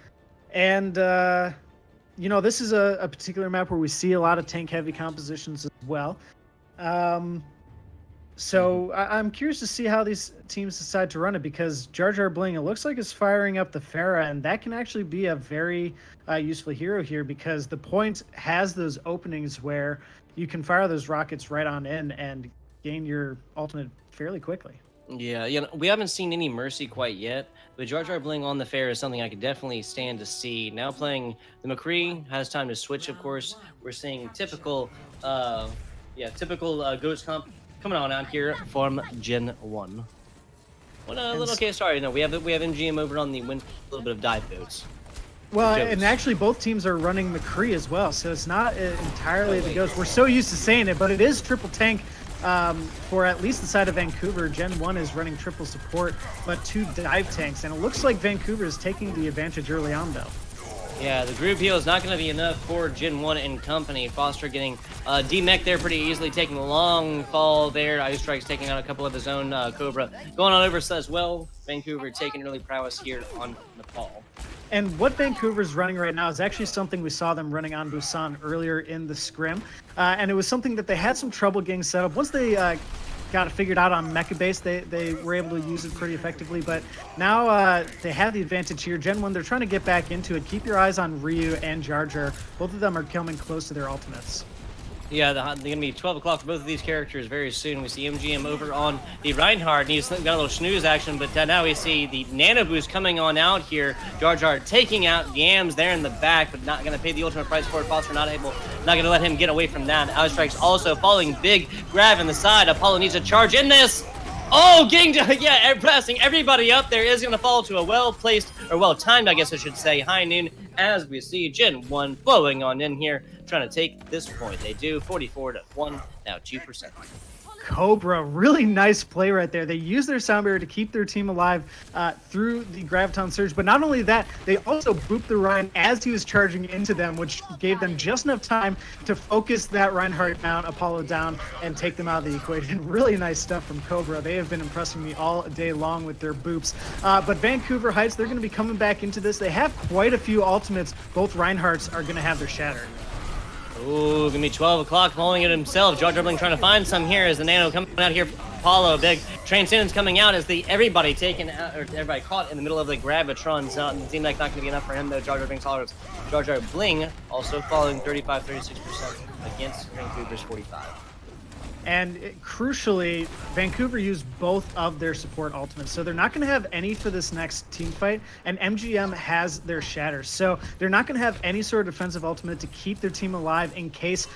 and this is a particular map where we see a lot of tank-heavy compositions as well. So I'm curious to see how these teams decide to run it, because Jar Jar Bling, it looks like, is firing up the Pharah, and that can actually be a very useful hero here, because the point has those openings where you can fire those rockets right on in and gain your ultimate fairly quickly. Yeah, we haven't seen any Mercy quite yet, but Jar Jar Bling on the Pharah is something I could definitely stand to see. Now playing the McCree, has time to switch, of course. We're seeing typical Ghost comp coming on out here from Gen 1. Well, we have MGM over on the win, a little bit of dive boats. Well, and actually both teams are running McCree as well, so it's not entirely the Ghost. We're so used to saying it, but it is triple tank for at least the side of Vancouver. Gen 1 is running triple support, but 2 dive tanks, and it looks like Vancouver is taking the advantage early on, though. Yeah, the group heal is not going to be enough for Gen 1 and company. Foster getting demech there pretty easily, taking a long fall there. Ice Strike's taking out a couple of his own Cobra. Going on over as well. Vancouver taking early prowess here on Nepal. And what Vancouver's running right now is actually something we saw them running on Busan earlier in the scrim. And it was something that they had some trouble getting set up. Once they got it figured out on mecha base, they were able to use it pretty effectively. But now they have the advantage here. Gen 1, they're trying to get back into it. Keep your eyes on Ryu and Jar Jar. Both of them are coming close to their ultimates. Yeah, they're going to be 12 o'clock for both of these characters very soon. We see MGM over on the Reinhardt, and he's got a little snooze action, but now we see the Nano Boost coming on out here. Jar Jar taking out Yams there in the back, but not going to pay the ultimate price for it. Foster not going to let him get away from that. Outstrike's also falling big grab in the side. Apollo needs to charge in this. Oh, pressing everybody up there is going to fall to a well-placed, or well-timed, I guess I should say, high noon, as we see Gen 1 flowing on in here, trying to take this point. They do 44-1, now 2%. Cobra, really nice play right there. They use their sound barrier to keep their team alive through the Graviton Surge, but not only that, they also booped the Ryan as he was charging into them, which gave them just enough time to focus that Reinhardt down, Apollo down, and take them out of the equation. Really nice stuff from Cobra. They have been impressing me all day long with their boops. But Vancouver Heights, they're going to be coming back into this. They have quite a few ultimates. Both Reinhardts are going to have their shatter. Ooh, gonna be 12 o'clock, following it himself. Jar Dribbling trying to find some here as the Nano coming out here. Apollo, big Transcendence coming out as everybody taken out, or everybody caught in the middle of the Gravitrons. It seemed like not gonna be enough for him though. Jar Dribbling tolerance. Jar Bling also falling 35-36% against Vancouver's 45. And crucially, Vancouver used both of their support ultimates, so they're not going to have any for this next team fight, and MGM has their shatter, so they're not going to have any sort of defensive ultimate to keep their team alive in case,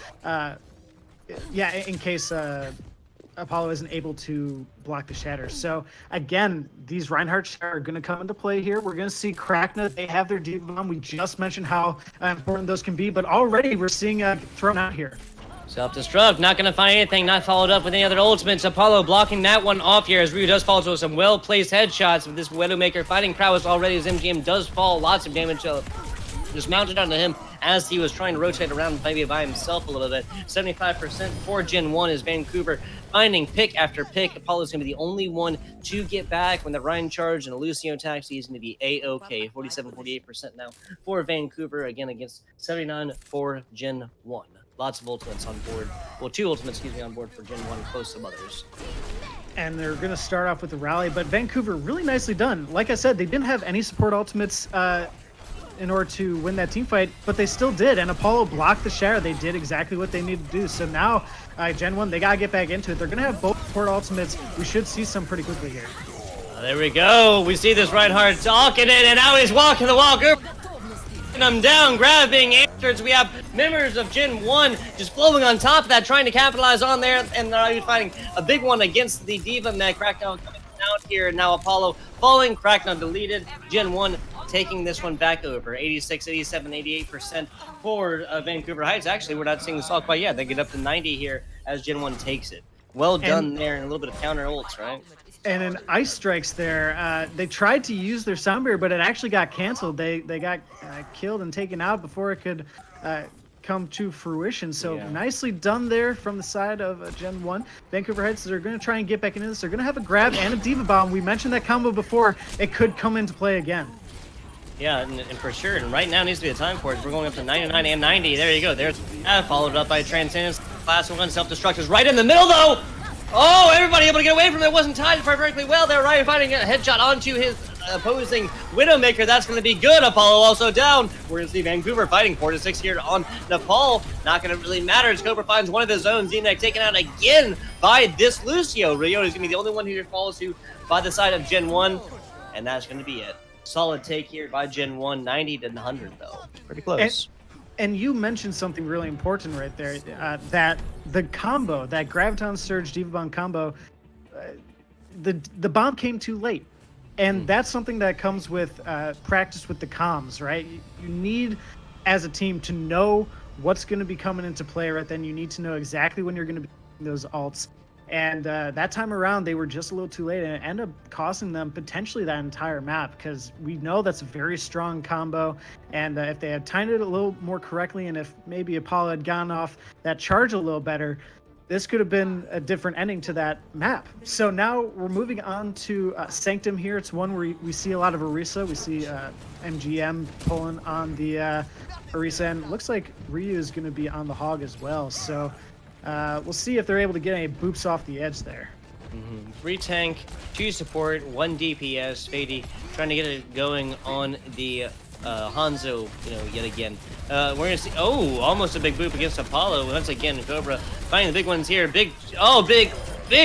Apollo isn't able to block the shatter. So again, these Reinhardt shatter are going to come into play here. We're going to see Krakna. They have their Diva Bomb. We just mentioned how important those can be, but already we're seeing thrown out here. Self-destruct, not going to find anything, not followed up with any other ultimates. Apollo blocking that one off here as Ryu does fall to some well-placed headshots with this Widowmaker fighting prowess already as MGM does fall. Lots of damage just mounted onto him as he was trying to rotate around maybe by himself a little bit. 75% for Gen 1 is Vancouver finding pick after pick. Apollo's going to be the only one to get back when the Ryan charge and the Lucio attacks. He's going to be A-OK. 47-48% now for Vancouver, again against 79 for Gen 1. Lots of ultimates on board. Well, 2 ultimates, on board for Gen 1, close to others. And they're going to start off with the rally, but Vancouver really nicely done. Like I said, they didn't have any support ultimates in order to win that team fight, but they still did. And Apollo blocked the shatter. They did exactly what they needed to do. So now, Gen 1, they got to get back into it. They're going to have both support ultimates. We should see some pretty quickly here. There we go. We see this Reinhardt talking it, and now he's walking the walk. Them down, grabbing answers. We have members of Gen 1 just flowing on top of that, trying to capitalize on there, and they're fighting a big one against the Diva mech. Crackdown coming out here, and now Apollo falling, Crackdown deleted. Gen 1 taking this one back over. 86, 87, 88% for Vancouver Heights. Actually, we're not seeing this all quite yet. They get up to 90 here as Gen 1 takes it. Well done there, and a little bit of counter ults, right? And in Ice Strikes there, they tried to use their sound barrier, but it actually got canceled. They got killed and taken out before it could come to fruition. So nicely done there from the side of Gen 1. Vancouver Heights are going to try and get back into this. They're going to have a grab and a Diva Bomb. We mentioned that combo before. It could come into play again. Yeah, and for sure. And right now needs to be a time for it. We're going up to 99 and 90. There you go. There's followed up by Transcendence. Class 1 self-destruct is right in the middle, though. Oh, everybody able to get away from it. It wasn't timed perfectly well. They're right fighting a headshot onto his opposing Widowmaker. That's going to be good. Apollo also down. We're going to see Vancouver fighting 4-6 here on Nepal. Not going to really matter as Cobra finds one of his own. Z-Neck taken out again by this Lucio. Rio is going to be the only one who falls to by the side of Gen 1. And that's going to be it. Solid take here by Gen 1. 90 to 100, though. Pretty close. And you mentioned something really important right there, that the combo, that Graviton Surge Diva Bomb combo, the bomb came too late. And that's something that comes with practice with the comms, right? You need, as a team, to know what's going to be coming into play right then. You need to know exactly when you're going to be doing those alts. And that time around, they were just a little too late, and it ended up costing them potentially that entire map, because we know that's a very strong combo. And if they had timed it a little more correctly, and if maybe Apollo had gone off that charge a little better, this could have been a different ending to that map. So now we're moving on to Sanctum here. It's one where we see a lot of Orisa. We see MGM pulling on the Orisa, and it looks like Ryu is going to be on the Hog as well. So we'll see if they're able to get any boops off the edge there. 3 tank, 2 support, 1 DPS. Fady trying to get it going on the Hanzo, yet again. We're gonna see, almost a big boop against Apollo. Once again, Cobra finding the big ones here. Big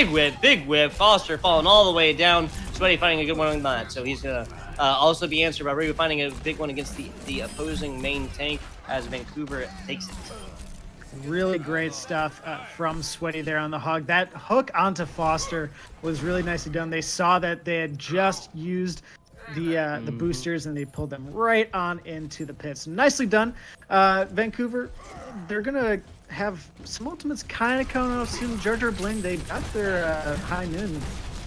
whip. Foster falling all the way down. Sweaty finding a good one on that. So he's gonna also be answered by Ryu finding a big one against the opposing main tank as Vancouver takes it. Really great stuff from Sweaty there on the Hog. That hook onto Foster was really nicely done. They saw that they had just used the boosters, and they pulled them right on into the pits. Nicely done. Vancouver, they're gonna have some ultimates kind of coming out soon. Jar Jar Bling, they got their high noon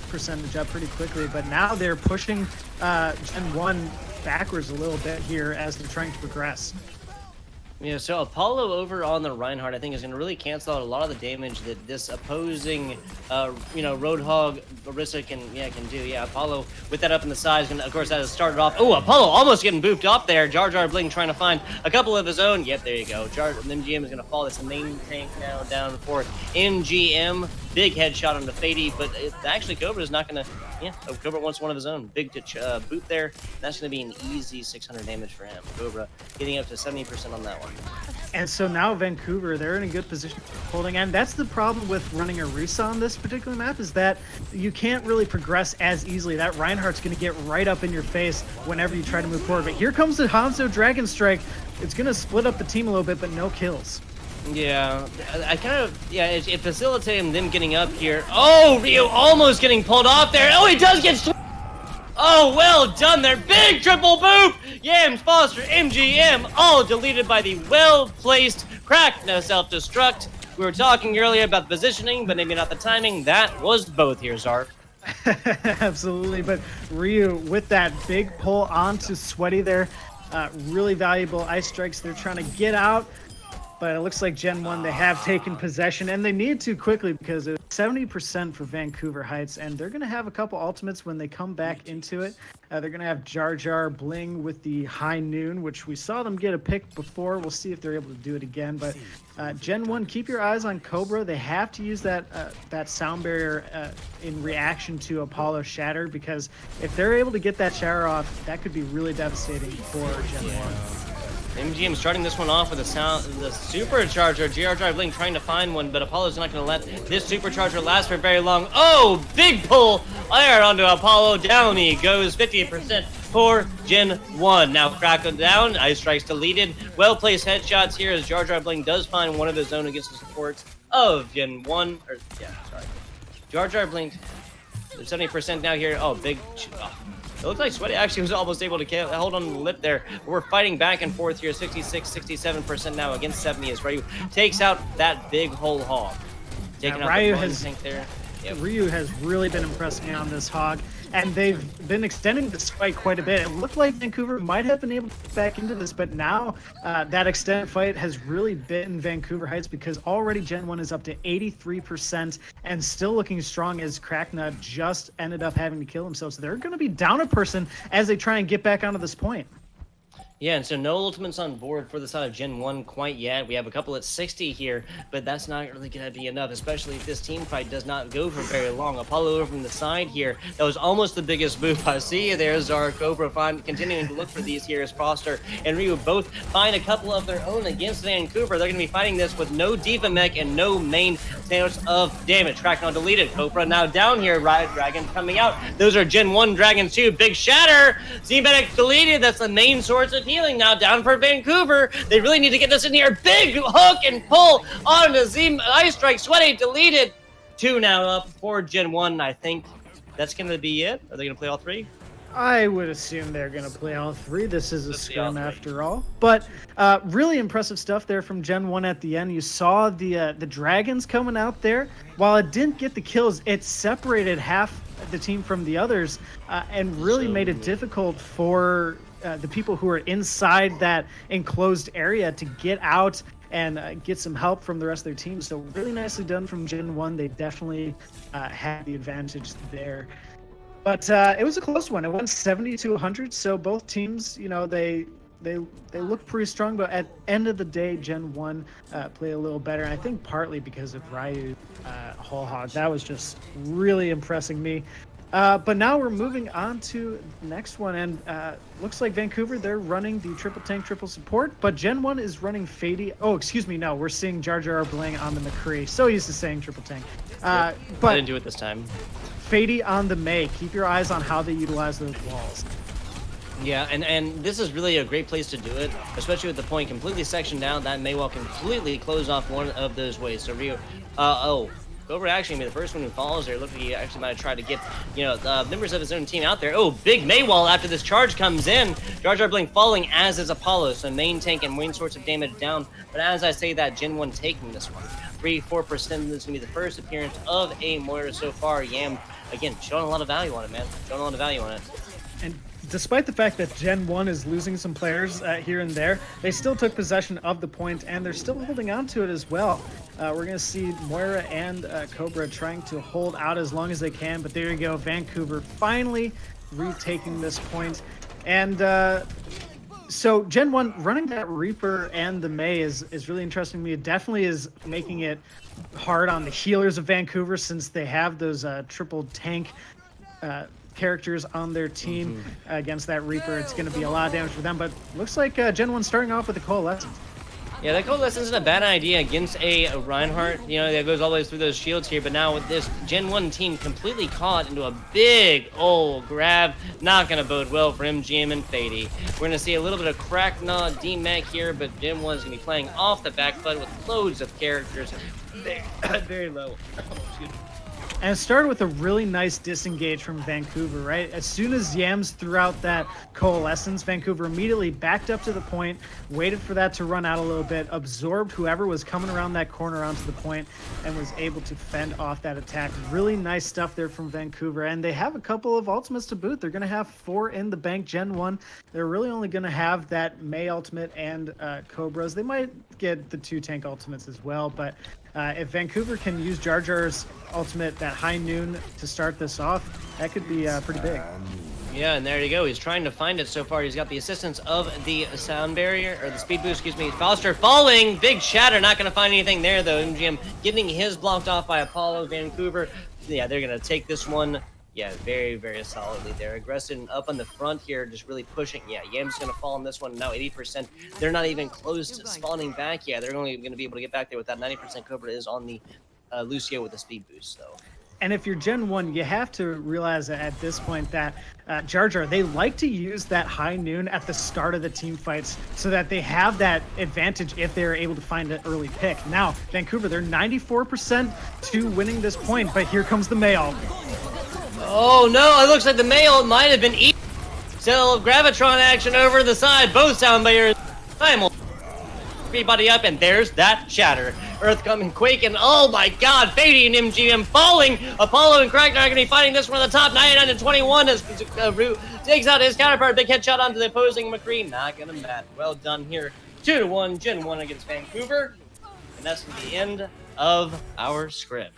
percentage up pretty quickly, but now they're pushing Gen 1 backwards a little bit here as they're trying to progress. Yeah, so Apollo over on the Reinhardt, I think, is going to really cancel out a lot of the damage that this opposing, Roadhog Orisa can do. Yeah, Apollo with that up in the side is going to, of course, that has started off. Oh, Apollo almost getting boofed off there. Jar Jar Bling trying to find a couple of his own. Yep, there you go. MGM is going to fall. This main tank now down for MGM. Big headshot on the Fady, but actually Cobra is not going to. Yeah, Cobra wants one of his own. Big boot there. That's going to be an easy 600 damage for him. Cobra getting up to 70% on that one. And so now Vancouver, they're in a good position holding. And that's the problem with running Orisa on this particular map, is that you can't really progress as easily. That Reinhardt's going to get right up in your face whenever you try to move forward. But here comes the Hanzo Dragon Strike. It's going to split up the team a little bit, but no kills. Yeah, it facilitated them getting up here. Oh, Ryu almost getting pulled off there. Oh, he does get... Oh, well done there. Big triple boop. Yams, Foster, MGM, all deleted by the well-placed crack. No self-destruct. We were talking earlier about the positioning, but maybe not the timing. That was both here, Zarf. Absolutely, but Ryu with that big pull onto Sweaty there. Really valuable ice strikes. They're trying to get out. But it looks like Gen 1, they have taken possession, and they need to quickly, because it's 70% for Vancouver Heights, and they're going to have a couple ultimates when they come back into it. They're going to have Jar Jar Bling with the high noon, which we saw them get a pick before. We'll see if they're able to do it again. But Gen 1, keep your eyes on Cobra. They have to use that sound barrier in reaction to Apollo Shatter, because if they're able to get that shower off, that could be really devastating for Gen 1. MGM starting this one off with the supercharger. Jar Jar Bling trying to find one, but Apollo's not going to let this supercharger last for very long. Oh, big pull there onto Apollo. Down he goes, 50% for Gen 1. Now cracked down, ice strikes deleted. Well-placed headshots here as Jar Jar Bling does find one of his own against the supports of Gen 1. Jar Jar Bling, 70% now here. Oh, big... It looks like Sweaty actually was almost able to hold on to the lip there. We're fighting back and forth here. 66, 67% now against 70 as Ryu takes out that big whole hog. Taking out Ryu the tank there. Yep. Ryu has really been impressing me on this Hog, and they've been extending this fight quite a bit. It looked like Vancouver might have been able to get back into this, but now that extended fight has really bitten Vancouver Heights, because already Gen 1 is up to 83% and still looking strong, as Cracknut just ended up having to kill himself. So they're going to be down a person as they try and get back onto this point. Yeah, and so no ultimates on board for the side of Gen 1 quite yet. We have a couple at 60 here, but that's not really going to be enough, especially if this team fight does not go for very long. Apollo over from the side here. That was almost the biggest move. I see you there, Zara. Cobra continuing to look for these here as Foster and Ryu both find a couple of their own against Vancouver. They're going to be fighting this with no Diva mech and no main source of damage. Crackdown deleted. Cobra now down here. Riot Dragon coming out. Those are Gen 1 Dragons too. Big Shatter. Z-Medic deleted. That's the main source of healing now down for Vancouver. They really need to get this in here. Big hook and pull on the Z Ice Strike. Sweaty deleted. 2 now up for Gen 1. I think that's going to be it. Are they going to play all 3? I would assume they're going to play all three. This is a Let's see all scrim three. after all. But really impressive stuff there from Gen 1 at the end. You saw the dragons coming out there. While it didn't get the kills, it separated half the team from the others and really made it difficult for the people who are inside that enclosed area to get out and get some help from the rest of their team. So really nicely done from Gen 1. They definitely had the advantage there. But it was a close one. It went 70-100. So both teams, they look pretty strong. But at end of the day, Gen 1 played a little better. And I think partly because of Ryu Whole Hog. That was just really impressing me. But now we're moving on to the next one. And looks like Vancouver, they're running the triple tank, triple support. But Gen 1 is running Fady. Oh, excuse me. No, we're seeing Jar Jar Bling on the McCree. So used to saying triple tank. But I didn't do it this time. Fady on the May. Keep your eyes on how they utilize those walls. Yeah, and this is really a great place to do it, especially with the point completely sectioned down. That may well completely close off one of those ways. So Rio, Cobra actually gonna be the first one who follows there. Look, he actually might have tried to get, members of his own team out there. Oh, big Maywall after this charge comes in. Jar Jar Blink falling, as is Apollo. So main tank and main source of damage down. But as I say that, Gen 1 taking this one. 3-4%. This is going to be the first appearance of a Moira so far. Yam, again, showing a lot of value on it, man. Showing a lot of value on it. And despite the fact that Gen 1 is losing some players here and there, they still took possession of the point, and they're still holding on to it as well. We're going to see Moira and Cobra trying to hold out as long as they can, but there you go. Vancouver finally retaking this point. And so Gen 1 running that Reaper and the May is really interesting to me. It definitely is making it hard on the healers of Vancouver since they have those triple tank characters on their team against that Reaper. It's going to be a lot of damage for them, but looks like Gen 1 starting off with a Coalescence. Yeah, that Coalescence isn't a bad idea against a Reinhardt, that goes all the way through those shields here, but now with this Gen 1 team completely caught into a big old grab, not going to bode well for MGM and Fady. We're going to see a little bit of crack nod DMAC here, but Gen 1 is going to be playing off the back foot with loads of characters. Very low. Excuse me. And it started with a really nice disengage from Vancouver, right? As soon as Yams threw out that Coalescence, Vancouver immediately backed up to the point, waited for that to run out a little bit, absorbed whoever was coming around that corner onto the point, and was able to fend off that attack. Really nice stuff there from Vancouver. And they have a couple of ultimates to boot. They're going to have 4 in the bank, Gen 1. They're really only going to have that May ultimate and Cobras. They might get the 2 tank ultimates as well, but if Vancouver can use Jar Jar's ultimate, that high noon, to start this off, that could be pretty big. Yeah, and there you go. He's trying to find it so far. He's got the assistance of the sound barrier, or the speed boost, excuse me. Foster falling. Big shatter. Not going to find anything there, though. MGM getting his blocked off by Apollo. Vancouver, yeah, they're going to take this one. Yeah, very, very solidly there. Aggressive and up on the front here, just really pushing. Yeah, Yam's going to fall on this one. Now 80%. They're not even close to spawning back. Yeah, they're only going to be able to get back there with that 90%. Cobra is on the Lucio with the speed boost, though. And if you're Gen 1, you have to realize that at this point that Jar Jar, they like to use that high noon at the start of the team fights so that they have that advantage if they're able to find an early pick. Now, Vancouver, they're 94% to winning this point, but here comes the Mayo. Oh no, it looks like the Mayo might have been eaten. So Gravitron action over the side, both sound barriers. Everybody up, and there's that shatter. Earth coming, quaking. Oh my god, Fady and MGM falling. Apollo and Crackner are going to be fighting this one at the top. 99-21 as Root takes out his counterpart. Big headshot onto the opposing McCree. Not going to matter. Well done here. 2-1, Gen 1 against Vancouver. And that's the end of our script.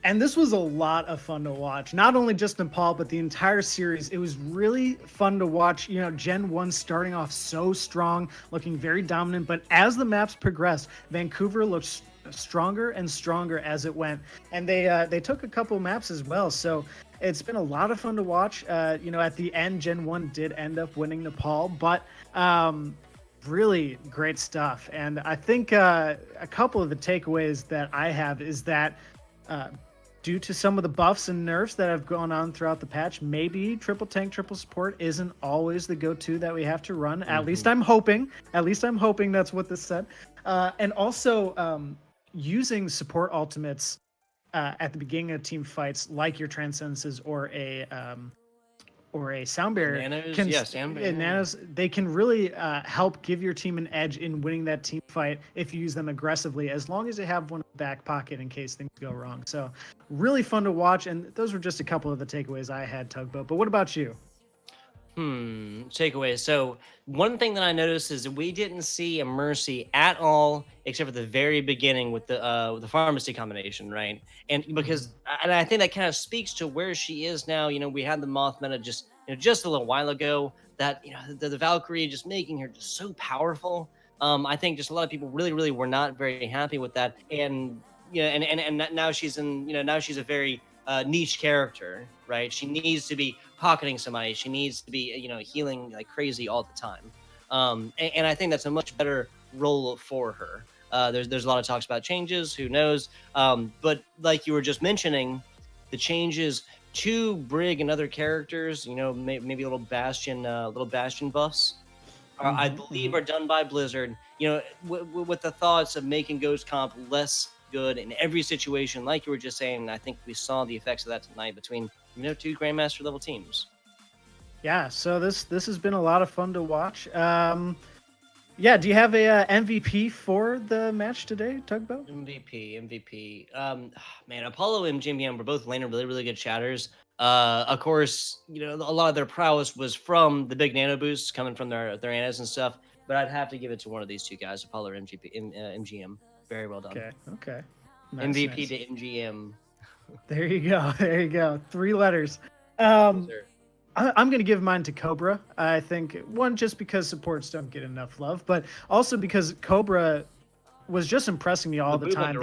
And this was a lot of fun to watch. Not only just Nepal, but the entire series. It was really fun to watch, Gen 1 starting off so strong, looking very dominant. But as the maps progressed, Vancouver looked stronger and stronger as it went. And they took a couple maps as well. So it's been a lot of fun to watch. At the end, Gen 1 did end up winning Nepal, but really great stuff. And I think a couple of the takeaways that I have is that due to some of the buffs and nerfs that have gone on throughout the patch, maybe triple tank, triple support isn't always the go-to that we have to run. At least I'm hoping. At least I'm hoping that's what this said. And also using support ultimates at the beginning of team fights, like your Transcendences or or a sound barrier Nanos, can yeah, sound barrier. nanos, they can really help give your team an edge in winning that team fight if you use them aggressively, as long as they have one in the back pocket in case things go wrong. So really fun to watch, and those were just a couple of the takeaways I had, Tugboat. But what about you? Takeaways. So one thing that I noticed is that we didn't see a Mercy at all, except for the very beginning with the pharmacy combination, right? And because and I think that kind of speaks to where she is now. You know, we had the Mothmeta just a little while ago. That the Valkyrie just making her just so powerful. I think just a lot of people really were not very happy with that. And and now she's now she's a very niche character, right? She needs to be pocketing somebody. She needs to be, healing like crazy all the time. And I think that's a much better role for her. There's a lot of talks about changes. Who knows? But like you were just mentioning, the changes to Brig and other characters, maybe little Bastion buffs, I believe are done by Blizzard. With the thoughts of making Ghost Comp less good in every situation, like you were just saying. I think we saw the effects of that tonight between two Grandmaster level teams. Yeah, so this has been a lot of fun to watch. Yeah, do you have a MVP for the match today, Tugboat? MVP. Man, Apollo and JMBM were both landing really good shatters. Of course, a lot of their prowess was from the big nano boosts coming from their annas and stuff. But I'd have to give it to one of these two guys, Apollo or MGM. Very well done. Okay. Nice, MVP nice. to MGM. There you go. 3 letters. I'm going to give mine to Cobra. I think, one, just because supports don't get enough love, but also because Cobra was just impressing me all the time. The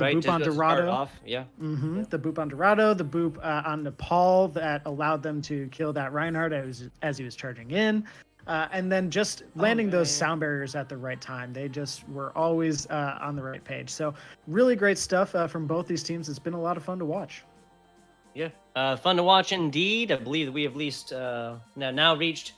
boop on Dorado. Yeah. The boop on Dorado, the boop on Nepal that allowed them to kill that Reinhardt as he was charging in. And then just landing those sound barriers at the right time. They just were always on the right page. So really great stuff from both these teams. It's been a lot of fun to watch. Yeah, fun to watch indeed. I believe that we have at least now reached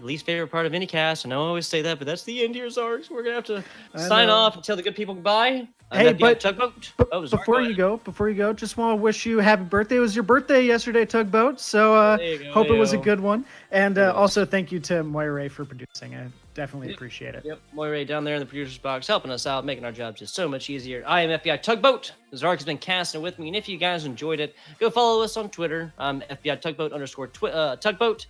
least favorite part of any cast. I know I always say that, but that's the end here, Zark. So we're gonna have to sign off and tell the good people goodbye. Hey, but Tugboat. Before you go, just want to wish you happy birthday. It was your birthday yesterday, Tugboat. So hope it was a good one. And also thank you to Moira for producing. I definitely appreciate it. Yep, Moira down there in the producer's box, helping us out, making our job just so much easier. I am FBI Tugboat. Zark has been casting with me, and if you guys enjoyed it, go follow us on Twitter. I'm FBI Tugboat _Tugboat.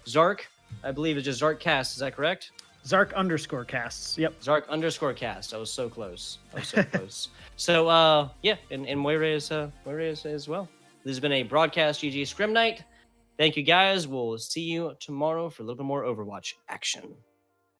Zark, I believe it's just Zark Cast. Is that correct? Zark _casts. Yep. Zark _cast. I was so close. So yeah, and Moira is as well. This has been a Broadcast GG Scrim Night. Thank you guys. We'll see you tomorrow for a little bit more Overwatch action.